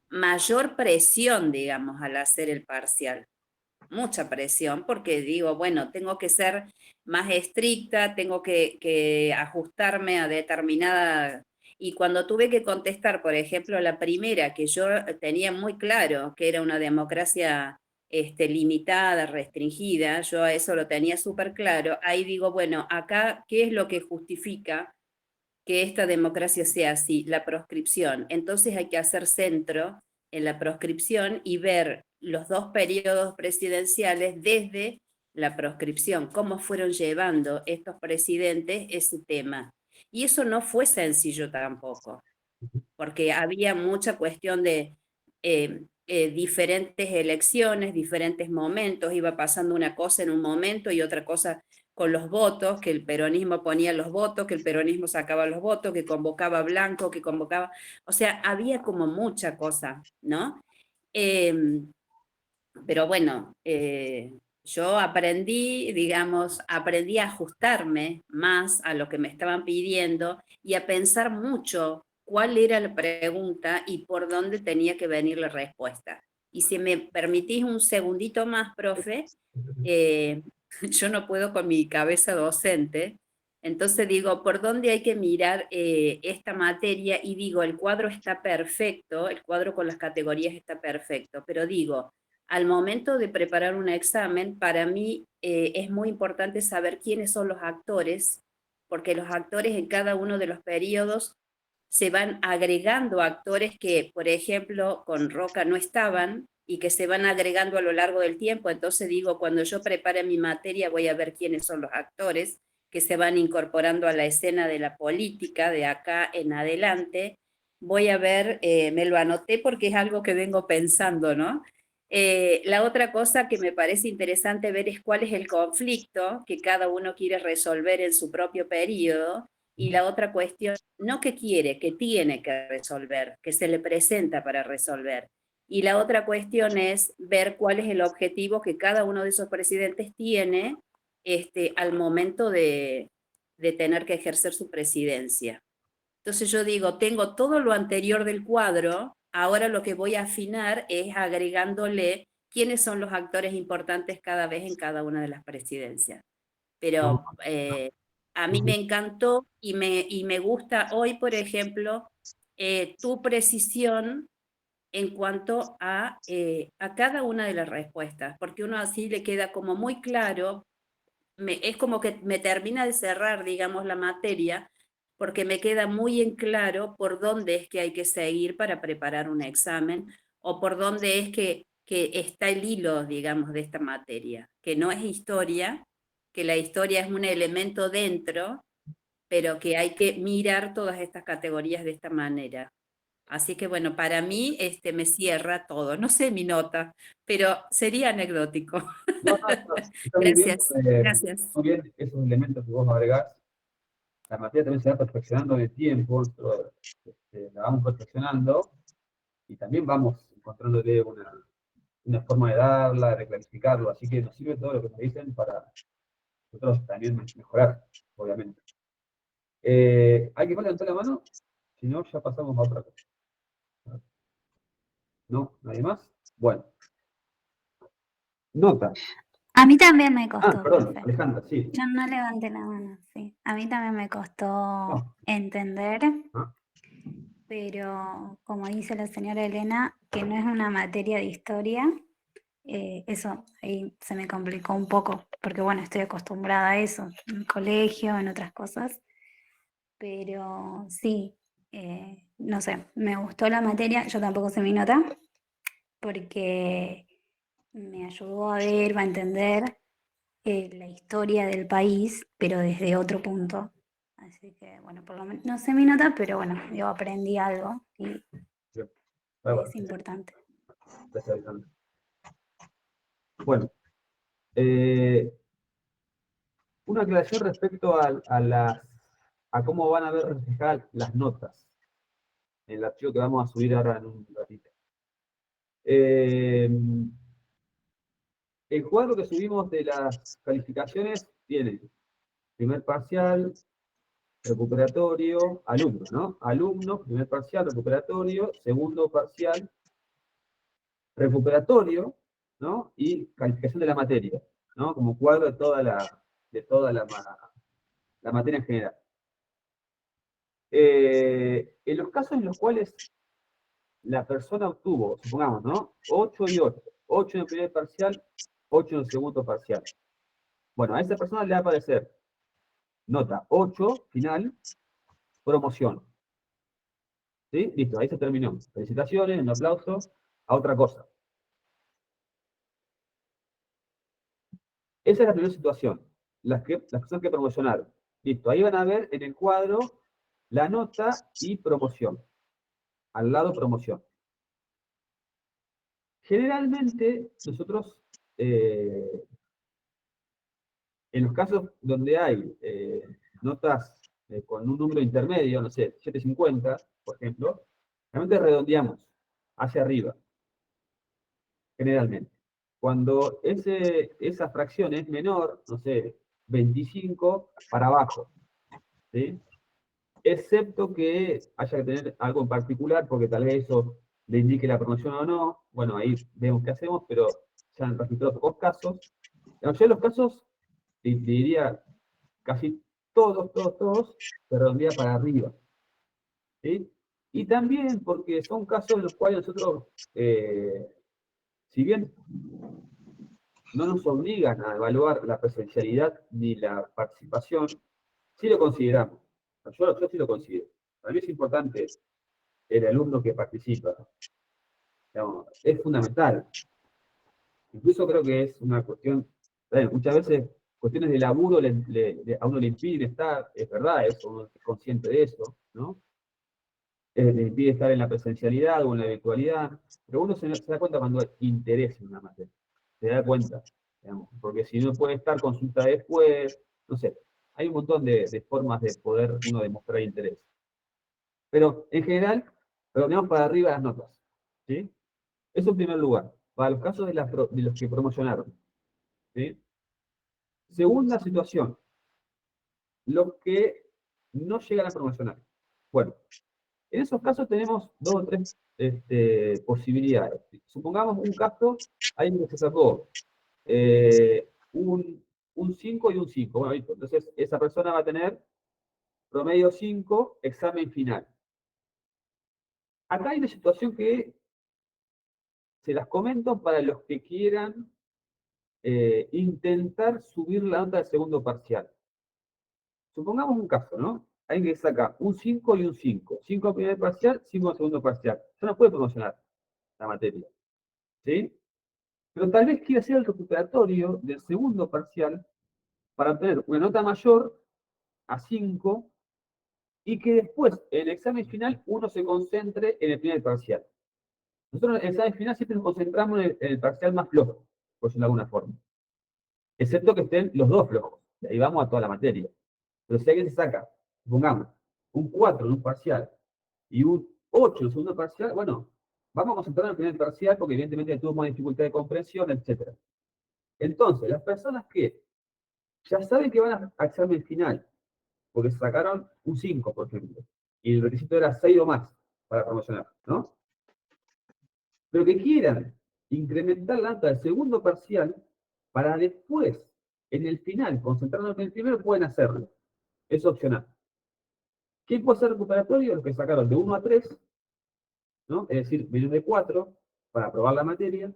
mayor presión, digamos, al hacer el parcial. Mucha presión, porque digo, bueno, tengo que ser más estricta, tengo que ajustarme a determinada... Y cuando tuve que contestar, por ejemplo, la primera, que yo tenía muy claro que era una democracia limitada, restringida, yo a eso lo tenía súper claro, ahí digo, bueno, acá, ¿qué es lo que justifica que esta democracia sea así? La proscripción. Entonces hay que hacer centro en la proscripción y ver los 2 periodos presidenciales desde la proscripción, cómo fueron llevando estos presidentes ese tema. Y eso no fue sencillo tampoco, porque había mucha cuestión de diferentes elecciones, diferentes momentos, iba pasando una cosa en un momento y otra cosa con los votos, que el peronismo ponía los votos, que el peronismo sacaba los votos, que convocaba blanco, que convocaba, o sea, había como mucha cosa, ¿no? Pero bueno, yo aprendí, digamos, aprendí a ajustarme más a lo que me estaban pidiendo y a pensar mucho cuál era la pregunta y por dónde tenía que venir la respuesta. Y si me permitís un segundito más, profe, yo no puedo con mi cabeza docente, entonces digo, ¿por dónde hay que mirar esta materia? Y digo, el cuadro está perfecto, el cuadro con las categorías está perfecto, pero digo, al momento de preparar un examen, para mí es muy importante saber quiénes son los actores, porque los actores en cada uno de los periodos se van agregando actores que, por ejemplo, con Roca no estaban y que se van agregando a lo largo del tiempo. Entonces digo, cuando yo prepare mi materia voy a ver quiénes son los actores que se van incorporando a la escena de la política de acá en adelante. Voy a ver, me lo anoté porque es algo que vengo pensando, ¿no? La otra cosa que me parece interesante ver es cuál es el conflicto que cada uno quiere resolver en su propio periodo, y la otra cuestión, no que quiere, que tiene que resolver, que se le presenta para resolver. Y la otra cuestión es ver cuál es el objetivo que cada uno de esos presidentes tiene al momento de tener que ejercer su presidencia. Entonces yo digo, tengo todo lo anterior del cuadro, ahora lo que voy a afinar es agregándole quiénes son los actores importantes cada vez en cada una de las presidencias. Pero a mí me encantó y me gusta hoy, por ejemplo, tu precisión en cuanto a cada una de las respuestas, porque uno así le queda como muy claro, es como que me termina de cerrar, digamos, la materia, porque me queda muy en claro por dónde es que hay que seguir para preparar un examen, o por dónde es que está el hilo, digamos, de esta materia, que no es historia, que la historia es un elemento dentro, pero que hay que mirar todas estas categorías de esta manera. Así que bueno, para mí me cierra todo. No sé mi nota, pero sería anecdótico. No, no, está muy bien, Gracias, gracias. muy bien esos elementos que vos agregás. La materia también se va perfeccionando en el tiempo, nosotros, la vamos perfeccionando y también vamos encontrándole una forma de darla, de clarificarlo, así que nos sirve todo lo que nos dicen para nosotros también mejorar, obviamente. ¿Hay que levantar la mano? Si no, ya pasamos a otra cosa. ¿No? ¿Nadie más? Bueno. Nota. A mí también me costó, Perdón, profe. Alejandra, sí. Yo no levanté la mano, sí. A mí también me costó entender, pero como dice la señora Elena, que no es una materia de historia, eso ahí se me complicó un poco, porque bueno, estoy acostumbrada a eso, en el colegio, en otras cosas, pero sí, no sé, me gustó la materia, yo tampoco sé mi nota, porque me ayudó a ver, a entender la historia del país, pero desde otro punto. Así que, bueno, por lo menos, no sé mi nota, pero bueno, yo aprendí algo y es importante. Gracias, Alejandra. Bueno, una aclaración respecto a cómo van a ver reflejadas las notas en el archivo que vamos a subir ahora en un ratito. El cuadro que subimos de las calificaciones tiene primer parcial, recuperatorio, alumnos, ¿no? Alumnos, primer parcial, recuperatorio, segundo parcial, recuperatorio, ¿no? Y calificación de la materia, ¿no? Como cuadro de toda la materia en general. En los casos en los cuales la persona obtuvo, supongamos, ¿no? 8 y 8. 8 en el primer parcial, 8 en el segundo parcial. Bueno, a esa persona le va a aparecer nota 8, final, promoción. ¿Sí? Listo, ahí se terminó. Felicitaciones, un aplauso, a otra cosa. Esa es la primera situación. Las personas que promocionaron. Listo, ahí van a ver en el cuadro la nota y promoción. Al lado, promoción. Generalmente, nosotros, en los casos donde hay notas con un número intermedio, no sé, 750, por ejemplo, realmente redondeamos hacia arriba. generalmente. Cuando esa fracción es menor, no sé, 25 para abajo, ¿sí? Excepto que haya que tener algo en particular, porque tal vez eso le indique la promoción o no. Bueno, ahí vemos qué hacemos, pero se han registrado pocos casos. La mayoría de los casos, te diría casi todos, se redondea para arriba, ¿sí? Y también porque son casos en los cuales nosotros, si bien no nos obligan a evaluar la presencialidad ni la participación, sí lo consideramos. Yo sí lo considero. Para mí es importante el alumno que participa. Digamos, es fundamental. Incluso creo que es una cuestión, muchas veces cuestiones de laburo a uno le impiden estar, es verdad eso, uno es consciente de eso, ¿no? Le impide estar en la presencialidad o en la virtualidad, pero uno se da cuenta cuando hay interés en una materia, se da cuenta, digamos, porque si no puede estar consulta después, no sé, hay un montón de formas de poder uno demostrar interés. Pero en general, redondeamos para arriba las notas, ¿sí? Eso en primer lugar, para los casos de los que promocionaron, ¿sí? Segunda situación, los que no llegan a promocionar. Bueno, en esos casos tenemos dos o tres posibilidades. Supongamos un caso, alguien que se sacó un 5 y un 5. Bueno, listo. Entonces, esa persona va a tener promedio 5, examen final. Acá hay una situación que se las comento para los que quieran intentar subir la nota del segundo parcial. Supongamos un caso, ¿no? Alguien que saca un 5 y un 5. 5 en primer parcial, 5 en segundo parcial. Ya no puede promocionar la materia, ¿sí? Pero tal vez quiera hacer el recuperatorio del segundo parcial para obtener una nota mayor a 5 y que después, en el examen final, uno se concentre en el primer parcial. Nosotros en el examen final siempre nos concentramos en el parcial más flojo, por decirlo de alguna forma. Excepto que estén los dos flojos. Y ahí vamos a toda la materia. Pero si alguien se saca, supongamos, un 4 en un parcial y un 8 en el segundo parcial, bueno, vamos a concentrarnos en el primer parcial porque evidentemente tuvo más dificultad de comprensión, etc. Entonces, las personas que ya saben que van a examen final, porque sacaron un 5, por ejemplo, y el requisito era 6 o más para promocionar, ¿no? Pero que quieran incrementar la nota del segundo parcial para después, en el final, concentrarnos en el primero, pueden hacerlo. Es opcional. ¿Quién puede ser recuperatorio? Los que sacaron de 1 a 3, ¿no? Es decir, menos de 4 para aprobar la materia.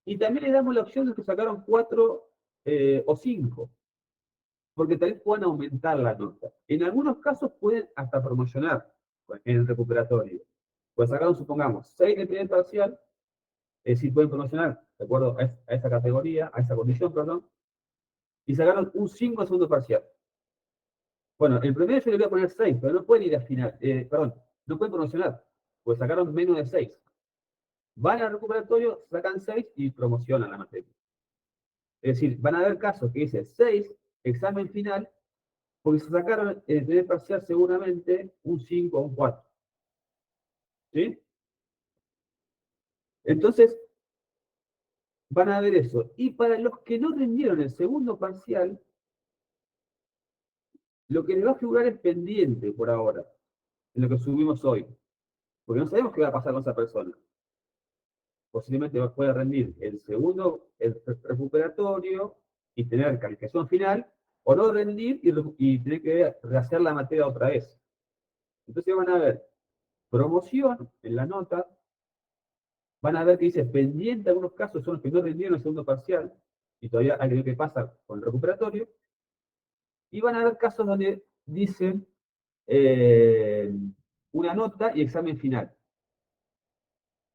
Y también le damos la opción de los que sacaron 4 o 5, porque tal vez puedan aumentar la nota. En algunos casos pueden hasta promocionar en el recuperatorio. Pues sacaron, supongamos, 6 en el primer parcial, es decir, pueden promocionar, de acuerdo a esa categoría, a esa condición, perdón, y sacaron un 5 en segundo parcial. Bueno, el promedio yo le voy a poner 6, pero no pueden ir a final, perdón, no pueden promocionar, pues sacaron menos de 6. Van al recuperatorio, sacan 6 y promocionan la materia. Es decir, van a haber casos que dice 6, examen final, porque se sacaron en el primer parcial seguramente un 5 o un 4. ¿Sí? Entonces, van a ver eso. Y para los que no rindieron el segundo parcial, lo que les va a figurar es pendiente por ahora, en lo que subimos hoy. Porque no sabemos qué va a pasar con esa persona. Posiblemente puede rendir el segundo, el recuperatorio, y tener calificación final, o no rendir y tener que rehacer la materia otra vez. Entonces van a ver promoción en la nota, van a ver que dice pendiente, en algunos casos son los que no rindieron el segundo parcial, y todavía hay que ver qué pasa con el recuperatorio, y van a ver casos donde dicen una nota y examen final.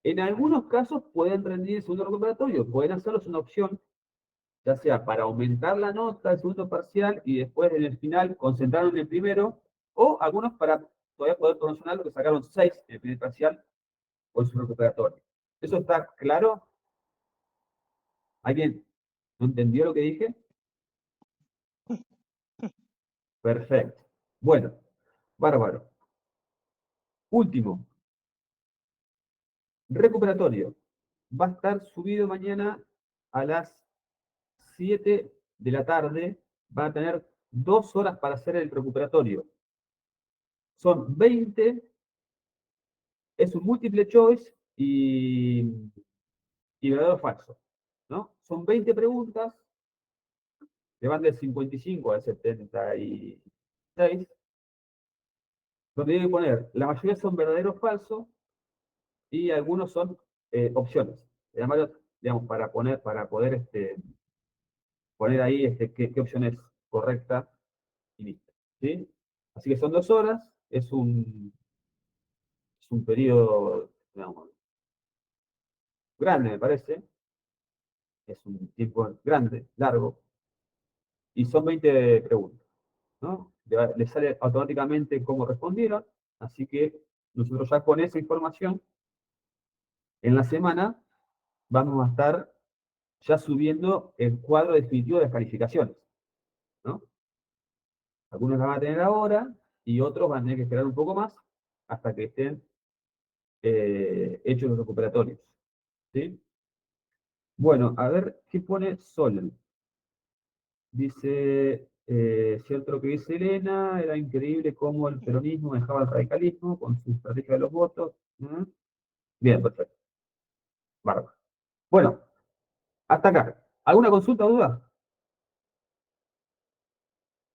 En algunos casos pueden rendir el segundo recuperatorio, pueden hacerlos una opción, ya sea para aumentar la nota del segundo parcial y después en el final concentrarlo en el primero, o algunos para todavía poder promocionar lo que sacaron 6 en el primer parcial o en su recuperatorio. ¿Eso está claro? ¿Alguien no entendió lo que dije? Perfecto. Bueno, bárbaro. Último. Recuperatorio. va a estar subido mañana a las 7 de la tarde. Van a tener 2 horas para hacer el recuperatorio. Son 20, es un múltiple choice y verdadero o falso, ¿no? Son 20 preguntas, que van del 55 al 76, donde hay que poner, la mayoría son verdadero o falso, y algunos son opciones. Además, digamos, para poder poner ahí qué opción es correcta y listo. ¿Sí? Así que son 2 horas, es un periodo, digamos, grande, me parece, es un tiempo grande, largo, y son 20 preguntas, ¿no? Le sale automáticamente cómo respondieron, así que nosotros ya con esa información, en la semana, vamos a estar ya subiendo el cuadro definitivo de las calificaciones, ¿no? Algunos la van a tener ahora y otros van a tener que esperar un poco más hasta que estén hechos los recuperatorios, ¿sí? Bueno, a ver qué pone Sol. Dice, cierto lo que dice Elena, era increíble cómo el peronismo dejaba el radicalismo con su estrategia de los votos. ¿Mm? Bien, perfecto. Bárbaro. Bueno, hasta acá. ¿Alguna consulta o duda?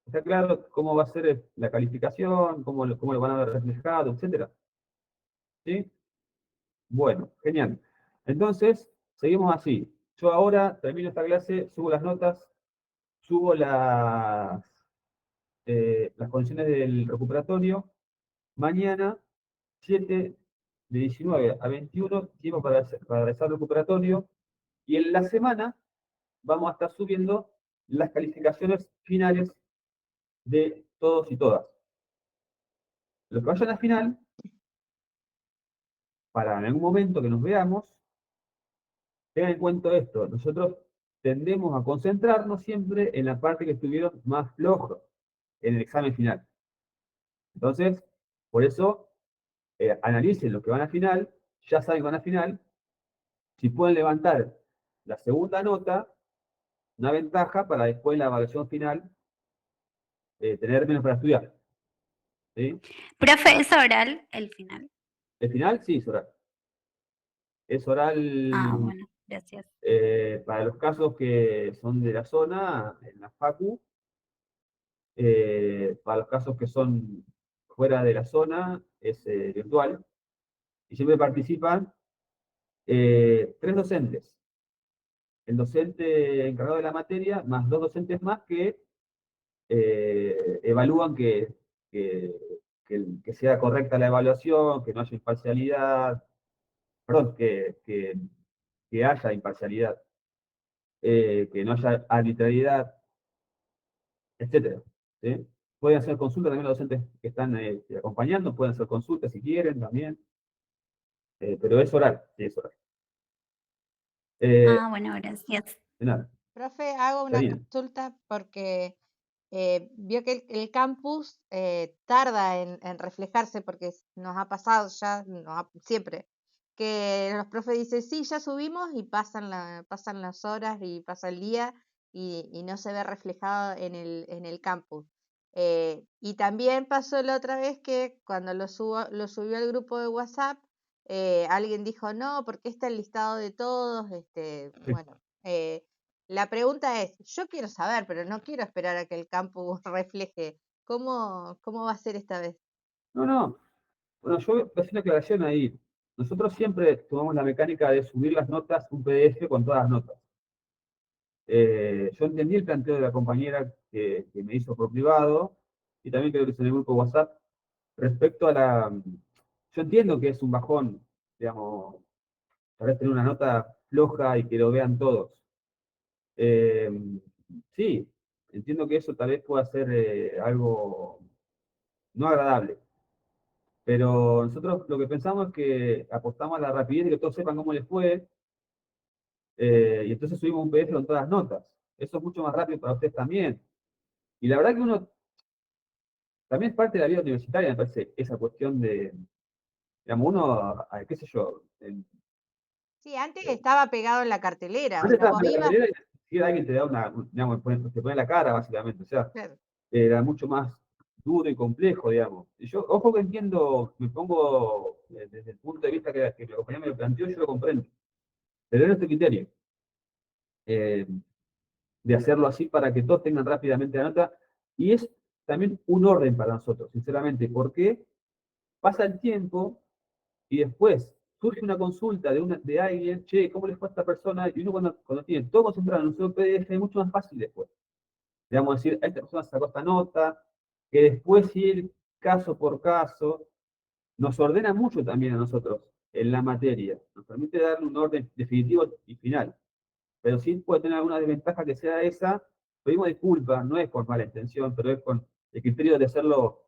¿Está claro cómo va a ser la calificación, cómo lo van a ver reflejado, etcétera? ¿Sí? Bueno, genial. Entonces, seguimos así. Yo ahora termino esta clase, subo las notas, subo las condiciones del recuperatorio. Mañana, 7 de 19 a 21, tiempo para realizar el recuperatorio. Y en la semana vamos a estar subiendo las calificaciones finales de todos y todas. Los que vayan a final, para en algún momento que nos veamos, tengan en cuenta esto. Nosotros tendemos a concentrarnos siempre en la parte que estuvieron más flojos en el examen final. Entonces, por eso, analicen los que van a final, ya saben que van a final, si pueden levantar la segunda nota, una ventaja para después en la evaluación final tener menos para estudiar. ¿Sí? Profe, ¿es oral el final? El final, sí, es oral. Es Ah, oral bueno, gracias. para los casos que son de la zona, en la FACU, para los casos que son fuera de la zona, es virtual. Y siempre participan 3 docentes. El docente encargado de la materia, más 2 docentes más que evalúan que, que sea correcta la evaluación, que no haya imparcialidad, perdón, que haya imparcialidad, que no haya arbitrariedad, etcétera. ¿Sí? Pueden hacer consultas también los docentes que están acompañando, pueden hacer consultas si quieren también, pero es oral, sí, es oral. Ah, bueno, gracias. De nada, Profe, hago una Karina. consulta porque vio que el campus tarda en reflejarse porque nos ha pasado ya, siempre, que los profes dicen, sí, ya subimos y pasan las horas y pasa el día y no se ve reflejado en el campus. Y también pasó la otra vez que cuando lo subió al grupo de WhatsApp, alguien dijo, no, porque está el listado de todos, bueno. La pregunta es, yo quiero saber, pero no quiero esperar a que el campus refleje. ¿Cómo va a ser esta vez? No, no. Bueno, yo voy a hacer una aclaración ahí. Nosotros siempre tomamos la mecánica de subir las notas, un PDF con todas las notas. Yo entendí el planteo de la compañera que me hizo por privado, y también creo que es en el grupo WhatsApp, respecto a Yo entiendo que es un bajón, digamos, tal vez tener una nota floja y que lo vean todos. Eh, sí, entiendo que eso tal vez pueda ser algo no agradable. Pero nosotros lo que pensamos es que apostamos a la rapidez y que todos sepan cómo les fue, y entonces subimos un PDF con todas las notas. Eso es mucho más rápido para ustedes también. Y la verdad que uno también es parte de la vida universitaria, me parece, esa cuestión de, digamos, uno, qué sé yo, Sí, antes estaba pegado en la cartelera, o Antes sea, estaba vos en la ibas, cartelera y si alguien te da digamos, te pone la cara, básicamente. O sea, claro, era mucho más duro y complejo, digamos. Y yo, ojo que entiendo, me pongo desde el punto de vista que mi compañía me lo planteó, yo lo comprendo. Pero es nuestro criterio eh, de hacerlo así para que todos tengan rápidamente la nota. Y es también un orden para nosotros, sinceramente, porque pasa el tiempo y después surge una consulta de alguien, che, ¿cómo les fue a esta persona? Y uno cuando tiene todo concentrado en un solo PDF es mucho más fácil después. Digamos, decir, a esta persona sacó esta nota, que después ir caso por caso, nos ordena mucho también a nosotros en la materia, nos permite darle un orden definitivo y final, pero sí puede tener alguna desventaja que sea esa, pedimos disculpas, no es por mala intención, pero es con el criterio de hacerlo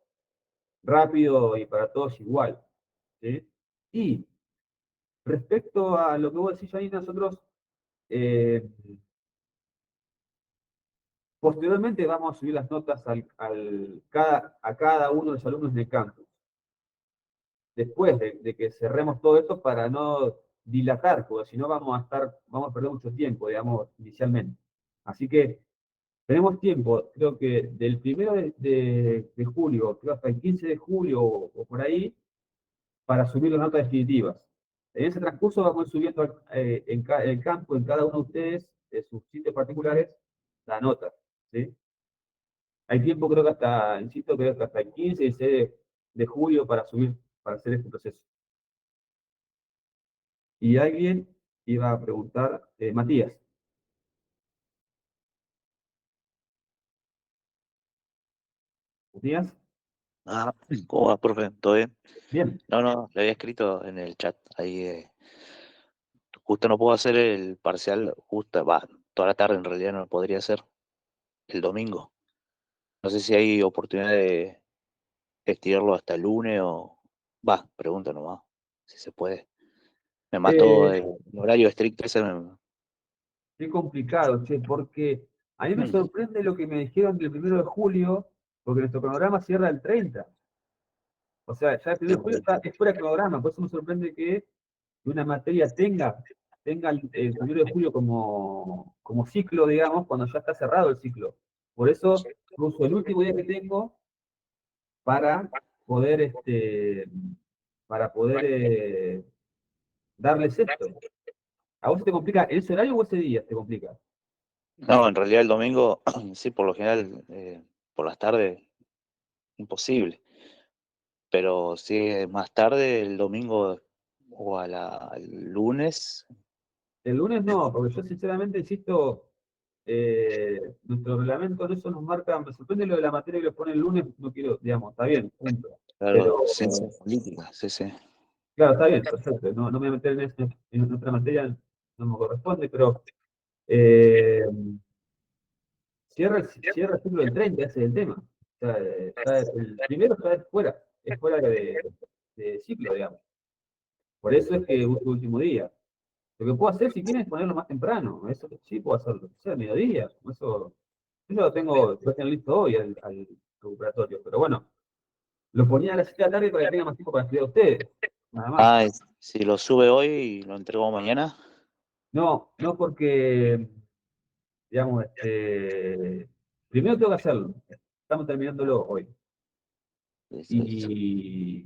rápido y para todos igual. ¿Sí? Y respecto a lo que vos decís, ahí nosotros eh, posteriormente vamos a subir las notas a cada uno de los alumnos en el campus. Después de que cerremos todo esto para no dilatar, porque si no vamos a perder mucho tiempo, digamos, inicialmente. Así que tenemos tiempo, creo que del 1 de julio, creo hasta el 15 de julio o por ahí, para subir las notas definitivas. En ese transcurso vamos subiendo en el campo, en cada uno de ustedes, de sus sitios particulares, la nota. ¿Sí? Hay tiempo, creo que hasta, insisto, creo que hasta el 15 y 16 de julio para subir, para hacer este proceso. Y alguien iba a preguntar, Matías. Matías, Ah, ¿cómo va, profe? ¿Todo bien? bien. No, le había escrito en el chat. Ahí, justo no puedo hacer el parcial, toda la tarde en realidad no lo podría hacer, el domingo. No sé si hay oportunidad de estirarlo hasta el lunes pregunta nomás, si se puede. Me mató Eh, el horario estricto ese. Qué complicado, che, porque a mí me sorprende lo que me dijeron del 1 de julio, porque nuestro cronograma cierra el 30. O sea, ya el 1 de julio es fuera de cronograma, por eso me sorprende que una materia tenga el 1 de julio como ciclo, digamos, cuando ya está cerrado el ciclo. Por eso uso el último día que tengo para poder, darles esto. ¿A vos se te complica ese horario o ese día te complica? No, en realidad el domingo, sí, por lo general, por las tardes, imposible. Pero si es más tarde, el domingo el lunes. El lunes no, porque yo sinceramente insisto, nuestro reglamento en eso nos marca, me sorprende lo de la materia que lo pone el lunes, no quiero, digamos, está bien, punto. Pero, Claro, ciencia política, sí. claro, está bien, perfecto, no me voy a meter en otra materia, no me corresponde, pero eh, cierra el ciclo del 30, ese es el tema. O sea, el primero ya es fuera de ciclo, digamos. Por eso es que uso el último día. Lo que puedo hacer, si quieren, es ponerlo más temprano. Eso sí puedo hacerlo. O sea, mediodía. Eso, yo lo tengo listo hoy al recuperatorio. Pero bueno, lo ponía a las 7 de la tarde para que tengan más tiempo para estudiar ustedes. Nada más. Si lo sube hoy y lo entrego mañana. No, no porque, digamos, primero tengo que hacerlo. Estamos terminándolo hoy. Y,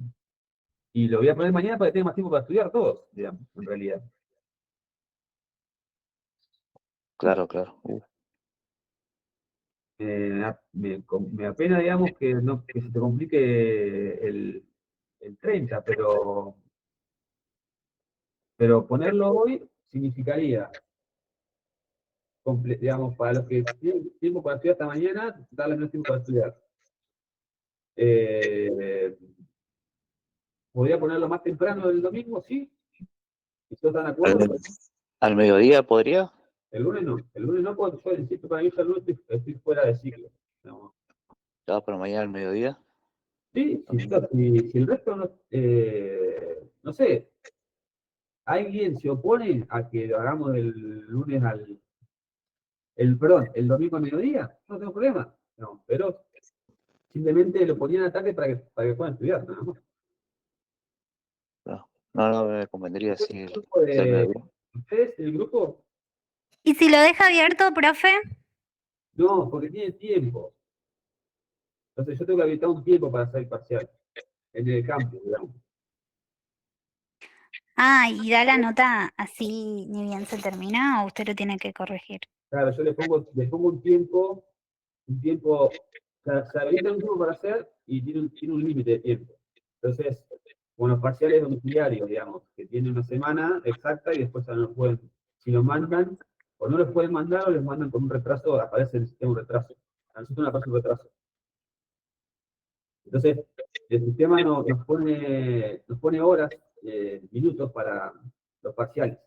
y lo voy a poner mañana para que tengan más tiempo para estudiar todos, digamos, en realidad. Claro. Me apena, digamos, que se te complique el 30, pero ponerlo hoy significaría, digamos, para los que tienen tiempo para estudiar hasta mañana, darles menos tiempo para estudiar. ¿Podría ponerlo más temprano el domingo? Sí. ¿Y todos están de acuerdo? ¿Al mediodía podría? El lunes no, porque yo insisto, para mí ya el lunes estoy fuera de ciclo. No. Ya, pero mañana al mediodía. Sí, si el resto no sé, ¿alguien se opone a que lo hagamos el lunes el domingo al mediodía? No tengo problema. No, pero simplemente lo ponían a tarde para que puedan estudiar, nada más. No, me convendría Después, si un grupo el mediodía. ¿Ustedes, el grupo? ¿Y si lo deja abierto, profe? No, porque tiene tiempo. Entonces yo tengo que habilitar un tiempo para hacer el parcial. En el campus, digamos. Ah, ¿y da la nota así ni bien se termina o usted lo tiene que corregir? Claro, yo le pongo un tiempo, o sea, se habilita un tiempo para hacer y tiene un límite de tiempo. Entonces, con los parciales domiciliarios, digamos, que tienen una semana exacta y después ya no los pueden, si los mandan, o no los pueden mandar o les mandan con un retraso, aparece en el sistema un retraso. A nosotros nos aparece un retraso. Entonces, el sistema nos pone horas, minutos para los parciales,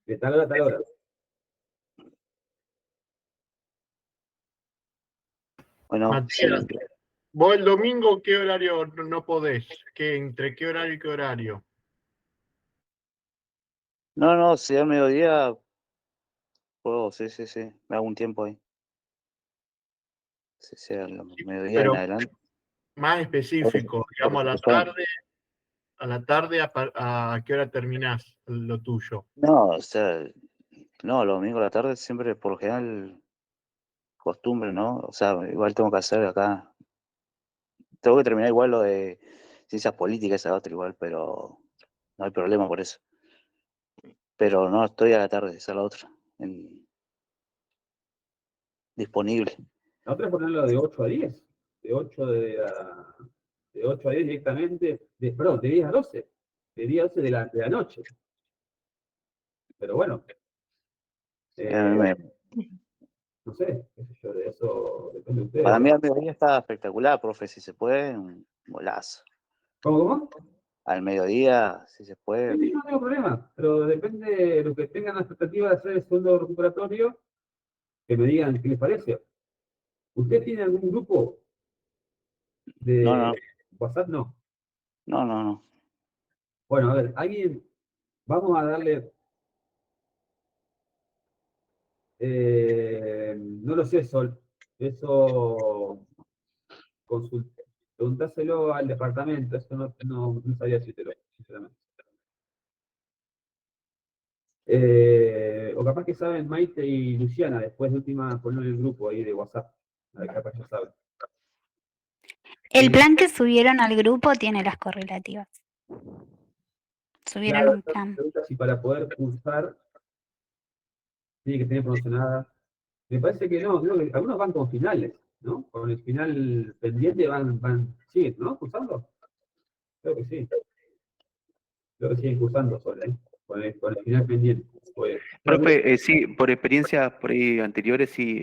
de tal hora a tal hora. Bueno, sí, Matías, vos el domingo, ¿qué horario no podés? ¿Entre qué horario y qué horario? no, si al mediodía, puedo, sí, me hago un tiempo ahí. Sí, al mediodía en Pero adelante. más específico, digamos, a la tarde, ¿a qué hora terminás lo tuyo? No, o sea, no, los domingos a la tarde siempre, por lo general, costumbre, ¿no? O sea, igual tengo que hacer acá, tengo que terminar igual lo de ciencias políticas, esa otra igual, pero no hay problema por eso. Pero no, estoy a la tarde, esa es la otra, disponible. La otra es ponerlo de 8 a 10, de 8 de 8 a 10 directamente, perdón, de 10 a 12, de 10 a 12 de la noche. Pero bueno, A mí me- no sé, qué sé yo, de eso depende de ustedes. para mí al mediodía está espectacular, profe, si se puede, un golazo. ¿Cómo? Al mediodía, si se puede. Sí, no tengo problema, pero depende de lo que tengan la expectativa de hacer el segundo recuperatorio, que me digan qué les parece. ¿Usted tiene algún grupo No, de no, WhatsApp? No. no. Bueno, a ver, vamos a darle, no lo sé, Sol, eso preguntáselo al departamento, eso no sabía decírtelo, sinceramente. O capaz que saben Maite y Luciana, después de última poner el grupo ahí de WhatsApp, a ver, capaz ya saben. El plan que subieron al grupo tiene las correlativas. Subieron Claro, un plan. pregunta si para poder cursar tiene que tener promocionada. Me parece que no, creo que algunos van con finales, ¿no? Con el final pendiente siguen, ¿no? ¿Cursando? Creo que sí. Creo que siguen cursando solo, ¿eh? Con el final pendiente. Pues, Profe, sí, por experiencias por ahí anteriores, sí,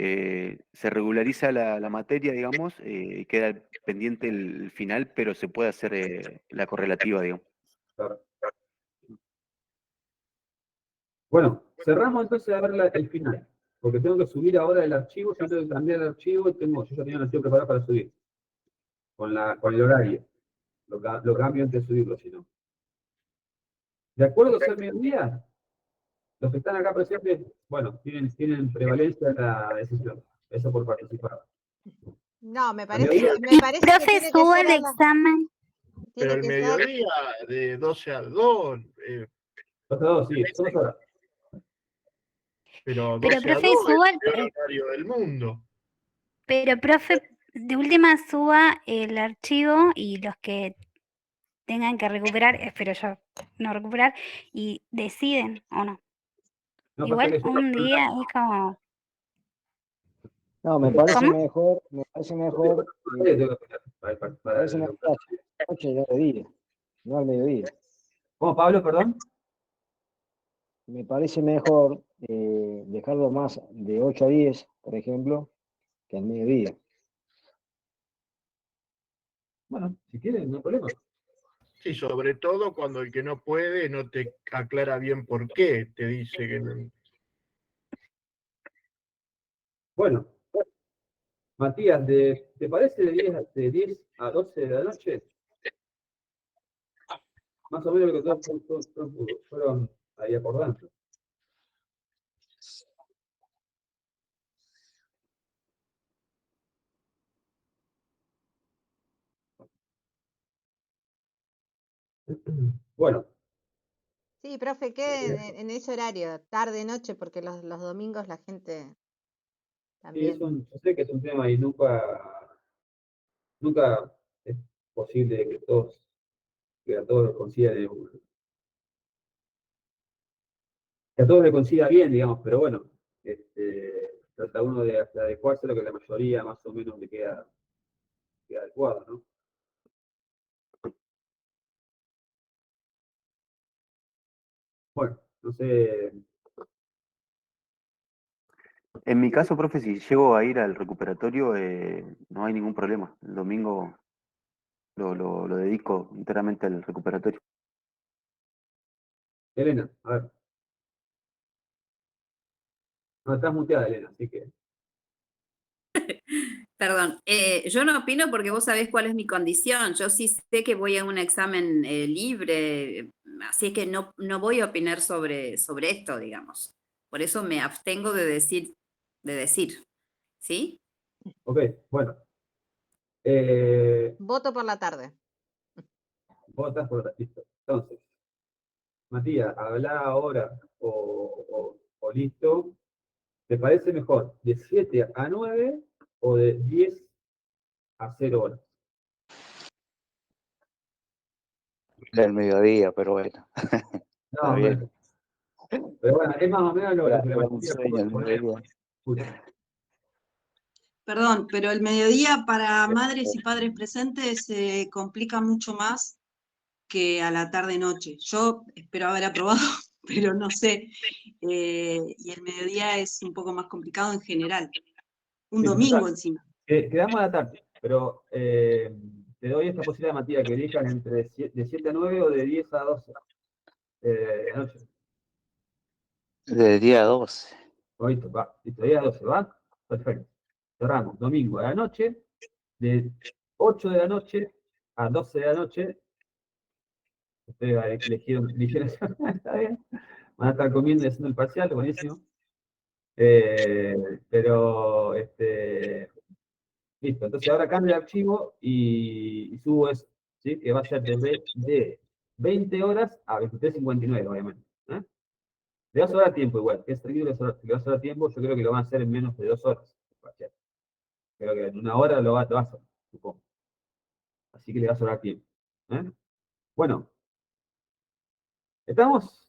se regulariza la materia, digamos, queda pendiente el final, pero se puede hacer la correlativa, digamos. claro. Bueno, cerramos entonces a ver el final, porque tengo que subir ahora el archivo, yo tengo que cambiar el archivo, yo ya tenía el archivo preparado para subir, con el horario. Lo cambio antes de subirlo, si no. ¿De acuerdo a ser mediodía? Los que están acá presentes, bueno, tienen prevalencia en la decisión. Eso por participar. No, me ¿A parece, mediodía? me parece que Profe, tiene que suba ser el examen. Pero tiene el que ser, mediodía, de 12 a 2, 2 a 2, sí, son 2 horas. pero Pero 12 a profe, 2 es suba el peor horario del mundo. pero profe, de última suba el archivo y los que tengan que recuperar, espero yo no recuperar, y deciden o no. No, pasa Igual que yo un día es como, No, me parece ¿cómo? mejor, me parece mejor, me parece mejor a la noche y no de día, no al mediodía. ¿Cómo, Pablo, perdón? Me parece mejor dejarlo más de 8 a 10, por ejemplo, que al mediodía. Bueno, si quieren, no hay problema. Sí, sobre todo cuando el que no puede no te aclara bien por qué, te dice que no. Bueno, Matías, ¿te parece de 10 a 12 de la noche? Más o menos lo que todos fueron ahí acordando. Bueno, Sí, profe, ¿qué en ese horario? Tarde, noche, porque los domingos la gente Sí, también. yo sé que es un tema y nunca es posible que a todos que a todos le consiga bien, digamos, pero bueno, trata uno de adecuarse a lo que la mayoría más o menos le queda adecuado, ¿no? Bueno, no sé, En mi caso, profe, si llego a ir al recuperatorio, no hay ningún problema. El domingo lo dedico enteramente al recuperatorio. Elena, a ver. No, estás muteada, Elena, así que. Perdón, yo no opino porque vos sabés cuál es mi condición. Yo sí sé que voy a un examen libre, así que no voy a opinar sobre esto, digamos. Por eso me abstengo de decir, ¿sí? Ok, bueno. Voto por la tarde. Votas por listo. Entonces, Matías, habla ahora o listo. ¿Te parece mejor de 7 a 9 o de 10 a 0 horas? El mediodía, pero bueno. Está No, bien. pero bueno, es más o menos lo que la Era un mayoría sueño el pone. mediodía. Perdón, pero el mediodía para madres y padres presentes se complica mucho más que a la tarde-noche. Yo espero haber aprobado, pero no sé. Y el mediodía es un poco más complicado en general. Un Sí, domingo total. encima. Quedamos a la tarde, pero te doy esta posibilidad, Matías, que elijas entre de 7 a 9 o de 10 a 12 de la noche. De día 12. Listo, va. Listo, 10 a 12, ¿va? Perfecto. Cerramos. Domingo a la noche, de 8 de la noche a 12 de la noche. Ustedes eligieron está bien. Van a estar comiendo y haciendo el parcial, buenísimo. Pero, listo. Entonces ahora cambio el archivo y subo eso, ¿sí? Que va a ser de 20 horas a 23:59, obviamente. ¿Eh? Le va a sobrar tiempo igual, que es tranquilo, le va a sobrar tiempo. Yo creo que lo van a hacer en menos de 2 horas. el parcial. Creo que en 1 hora lo va a hacer, supongo. Así que le va a sobrar tiempo. ¿Eh? Bueno, ¿estamos?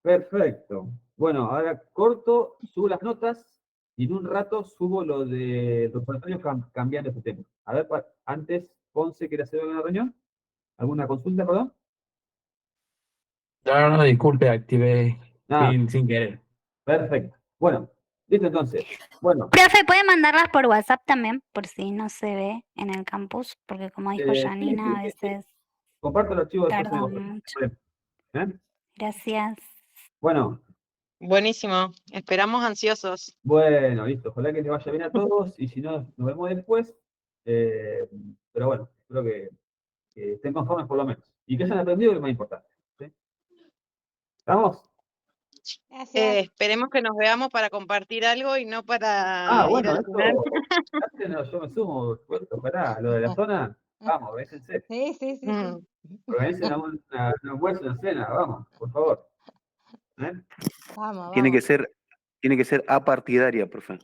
Perfecto. Bueno, ahora corto, subo las notas y en un rato subo lo de los repertorios cambiando este tema. A ver, antes, Ponce, ¿quiere hacer una reunión? ¿Alguna consulta, perdón? No, disculpe, activé Ah, sin querer. perfecto. Bueno, listo entonces. Bueno, Profe, ¿puede mandarlas por WhatsApp también? Por si no se ve en el campus, porque como dijo sí, Janina, a sí, sí. veces Comparto el archivo después en tarda el WhatsApp. mucho. ¿Eh? Gracias. Bueno, Buenísimo, esperamos ansiosos. bueno, listo. Ojalá que les vaya bien a todos y si no, nos vemos después. Pero bueno, espero que estén conformes por lo menos. Y que hayan aprendido lo más importante. ¿Sí? ¿Estamos? Gracias. Esperemos que nos veamos para compartir algo y no Ah, para ir bueno, a cenar. yo me sumo, suelto, pará, lo de la zona, vamos, organícense. Sí, sí, sí, sí. Organicen un almuerzo, una cena, vamos, por favor. ¿Eh? Vamos, Tiene que vamos. ser apartidaria, profe.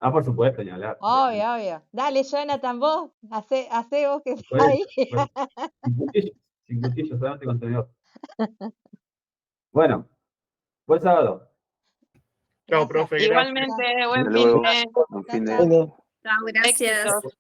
Ah, por supuesto, ni hablar. Obvio, obvio. Dale, Jonathan, vos, hacé vos que estás Por eso, ahí. por eso. Sin cuchillo, solamente con tenedor. Bueno, buen sábado. Chao, Gracias. profe, gracias. Igualmente, Hasta buen fin luego. de Buen Chao, fin de. chao. Bueno. Chao, gracias. éxitos.